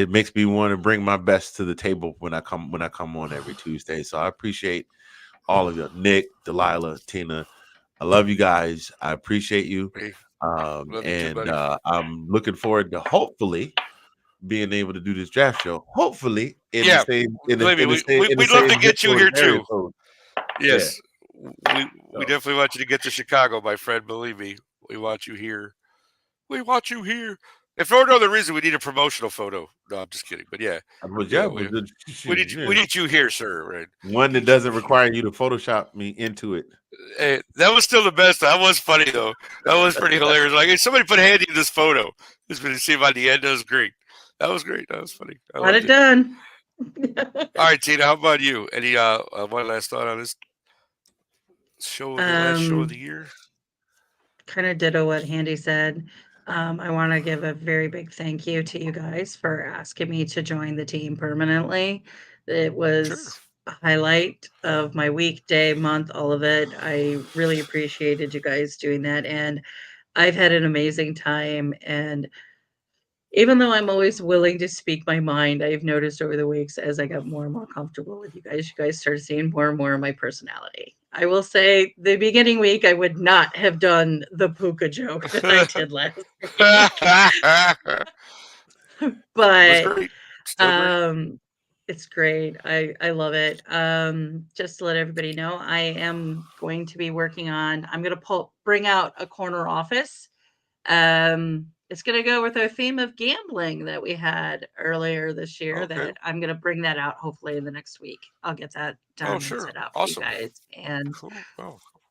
[SPEAKER 2] makes me want to bring my best to the table when I come on every Tuesday. So I appreciate all of you, Nick, Delilah, Tina. I love you guys. I appreciate you. I'm looking forward to hopefully being able to do this draft show. Hopefully, we'd love
[SPEAKER 1] to get you here too. Yes, we definitely want you to get to Chicago, my friend. Believe me, we want you here. We want you here. If for no other reason, we need a promotional photo. No, I'm just kidding. But we need you here, sir. Right?
[SPEAKER 2] One that doesn't require you to Photoshop me into it.
[SPEAKER 1] Hey, that was still the best. That was funny though. That was pretty hilarious. Like, hey, somebody put Handy in this photo. Just to see by the end. That was great. That was great. That was funny.
[SPEAKER 3] Got it done.
[SPEAKER 1] All right, Tina. How about you? Any one last thought on this show? Last show of the year.
[SPEAKER 3] Kind of ditto what Handy said. I want to give a very big thank you to you guys for asking me to join the team permanently. It was a highlight of my week, day, month, all of it. I really appreciated you guys doing that. And I've had an amazing time. And even though I'm always willing to speak my mind, I've noticed over the weeks as I got more and more comfortable with you guys started seeing more and more of my personality. I will say the beginning week, I would not have done the puka joke that I did last week. But It's great. I love it. Just to let everybody know, I am going to be working on. I'm going to bring out a corner office. It's going to go with our theme of gambling that we had earlier this year.
[SPEAKER 1] Okay.
[SPEAKER 3] That I'm going to bring that out hopefully in the next week. I'll get that done and set out for you guys. And
[SPEAKER 1] cool.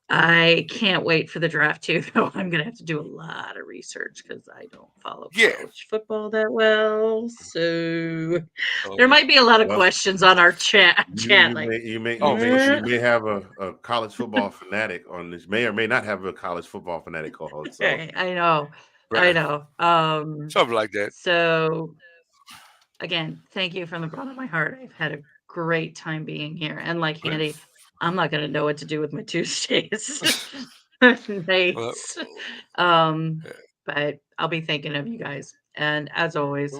[SPEAKER 3] I can't wait for the draft too, though. I'm going to have to do a lot of research because I don't follow college football that well. So there might be a lot of questions on our chat.
[SPEAKER 2] You may have a college football fanatic on this. May or may not have a college football fanatic co-host. So.
[SPEAKER 3] I know.
[SPEAKER 1] Something like that.
[SPEAKER 3] So again, thank you from the bottom of my heart. I've had a great time being here. And like Handy, I'm not going to know what to do with my Tuesdays nights. But I'll be thinking of you guys. And as always,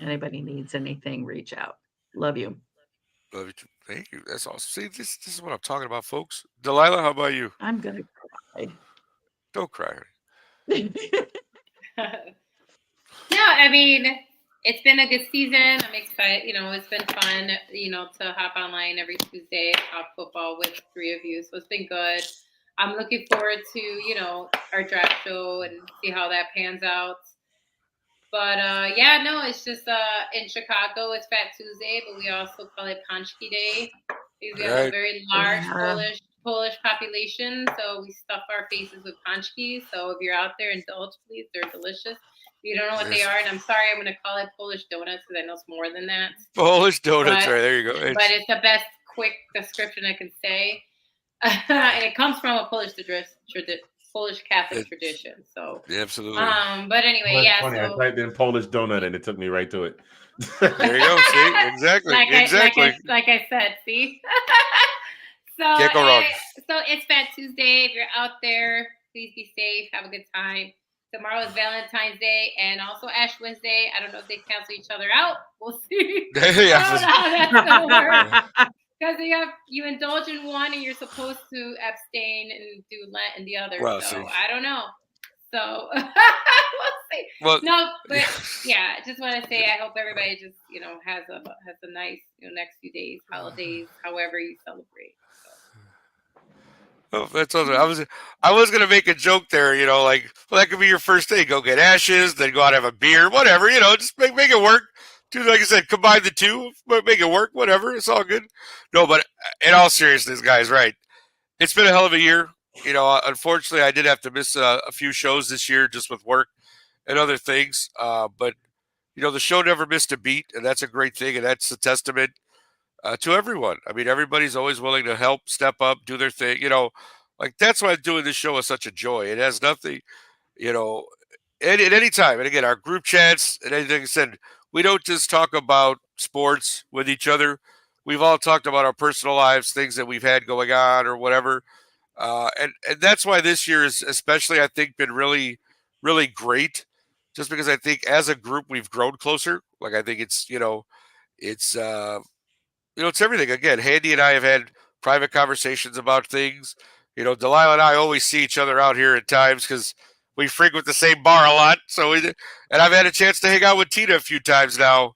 [SPEAKER 3] anybody needs anything, reach out. Love you.
[SPEAKER 1] Love you too. Thank you. That's awesome. See, this is what I'm talking about, folks. Delilah, how about you?
[SPEAKER 3] I'm going to cry.
[SPEAKER 1] Don't cry.
[SPEAKER 4] No, I mean, it's been a good season. I'm excited. It's been fun, to hop online every Tuesday, talk football with the three of you. So it's been good. I'm looking forward to, our draft show and see how that pans out. But it's just in Chicago, it's Fat Tuesday, but we also call it Paczki Day because we have a very large Polish population. So we stuff our faces with paczki. So if you're out there, indulge, please. They're delicious. You don't know what they are, and I'm sorry, I'm going to call it Polish donuts because I know it's more than that.
[SPEAKER 1] Polish donuts, right? There you go.
[SPEAKER 4] But it's the best quick description I can say. And it comes from a Polish Catholic tradition. So
[SPEAKER 1] absolutely.
[SPEAKER 4] But anyway,
[SPEAKER 2] funny. I typed in Polish donut and it took me right to it.
[SPEAKER 1] There you go. See, exactly.
[SPEAKER 4] Like I said, see. So
[SPEAKER 1] can't go wrong.
[SPEAKER 4] So it's Fat Tuesday. If you're out there, please be safe. Have a good time. Tomorrow is Valentine's Day and also Ash Wednesday. I don't know if they cancel each other out. We'll see. I don't know how that's gonna work. Because you indulge in one and you're supposed to abstain and do Lent in the other.
[SPEAKER 1] Well,
[SPEAKER 4] so
[SPEAKER 1] see.
[SPEAKER 4] I don't know. So we'll see.
[SPEAKER 1] Well,
[SPEAKER 4] no, but I just want to say I hope everybody just has a nice next few days, holidays, however you celebrate.
[SPEAKER 1] Oh, that's awesome. I was gonna make a joke there, like, well, that could be your first day. Go get ashes, then go out and have a beer, whatever, just make it work. Like I said, combine the two, but make it work, whatever. It's all good. No, but in all seriousness, guys, right? It's been a hell of a year. Unfortunately, I did have to miss a few shows this year just with work and other things. But the show never missed a beat, and that's a great thing, and that's a testament to everyone. I mean, everybody's always willing to help, step up, do their thing. Like that's why doing this show is such a joy. It has nothing, at any time. And again, our group chats and anything said, we don't just talk about sports with each other. We've all talked about our personal lives, things that we've had going on or whatever. And that's why this year is especially, I think, been really, really great. Just because I think as a group we've grown closer. Like I think it's it's everything. Again, Handy and I have had private conversations about things. Delilah and I always see each other out here at times because we frequent the same bar a lot. And I've had a chance to hang out with Tina a few times now,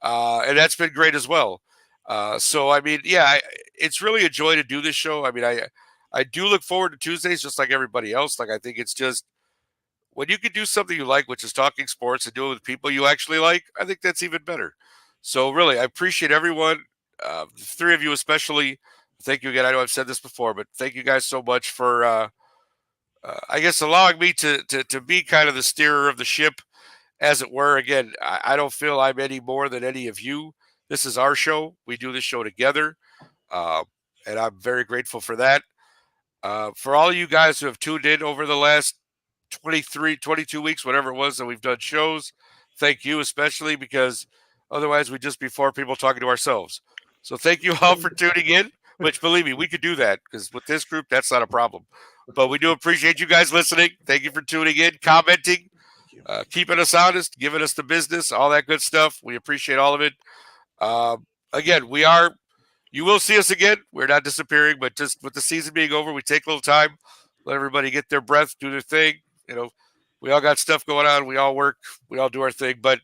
[SPEAKER 1] and that's been great as well. So I mean, it's really a joy to do this show. I mean, I do look forward to Tuesdays just like everybody else. Like I think it's just when you can do something you like, which is talking sports and do it with people you actually like. I think that's even better. So really, I appreciate everyone. The three of you especially, thank you again. I know I've said this before, but thank you guys so much for, I guess, allowing me to be kind of the steerer of the ship, as it were. Again, I don't feel I'm any more than any of you. This is our show. We do this show together, and I'm very grateful for that. For all of you guys who have tuned in over the last 22 weeks, whatever it was that we've done shows, thank you especially because otherwise we'd just be four people talking to ourselves. So thank you all for tuning in, which believe me, we could do that because with this group, that's not a problem. But we do appreciate you guys listening. Thank you for tuning in, commenting, keeping us honest, giving us the business, all that good stuff. We appreciate all of it. Again, you will see us again. We're not disappearing, but just with the season being over, we take a little time, let everybody get their breath, do their thing. We all got stuff going on. We all work. We all do our thing. But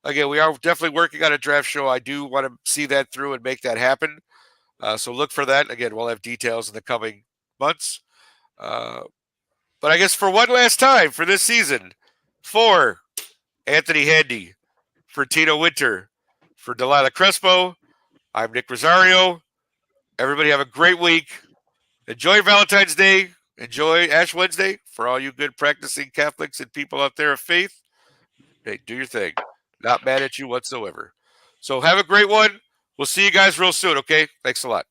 [SPEAKER 1] again, we are definitely working on a draft show. I do want to see that through and make that happen. So look for that. Again, we'll have details in the coming months. But I guess for one last time for this season, for Anthony Handy, for Tino Winter, for Delilah Crespo, I'm Nick Rosario. Everybody have a great week. Enjoy Valentine's Day. Enjoy Ash Wednesday for all you good practicing Catholics and people out there of faith. Hey, do your thing. Not mad at you whatsoever. So have a great one. We'll see you guys real soon, okay? Thanks a lot.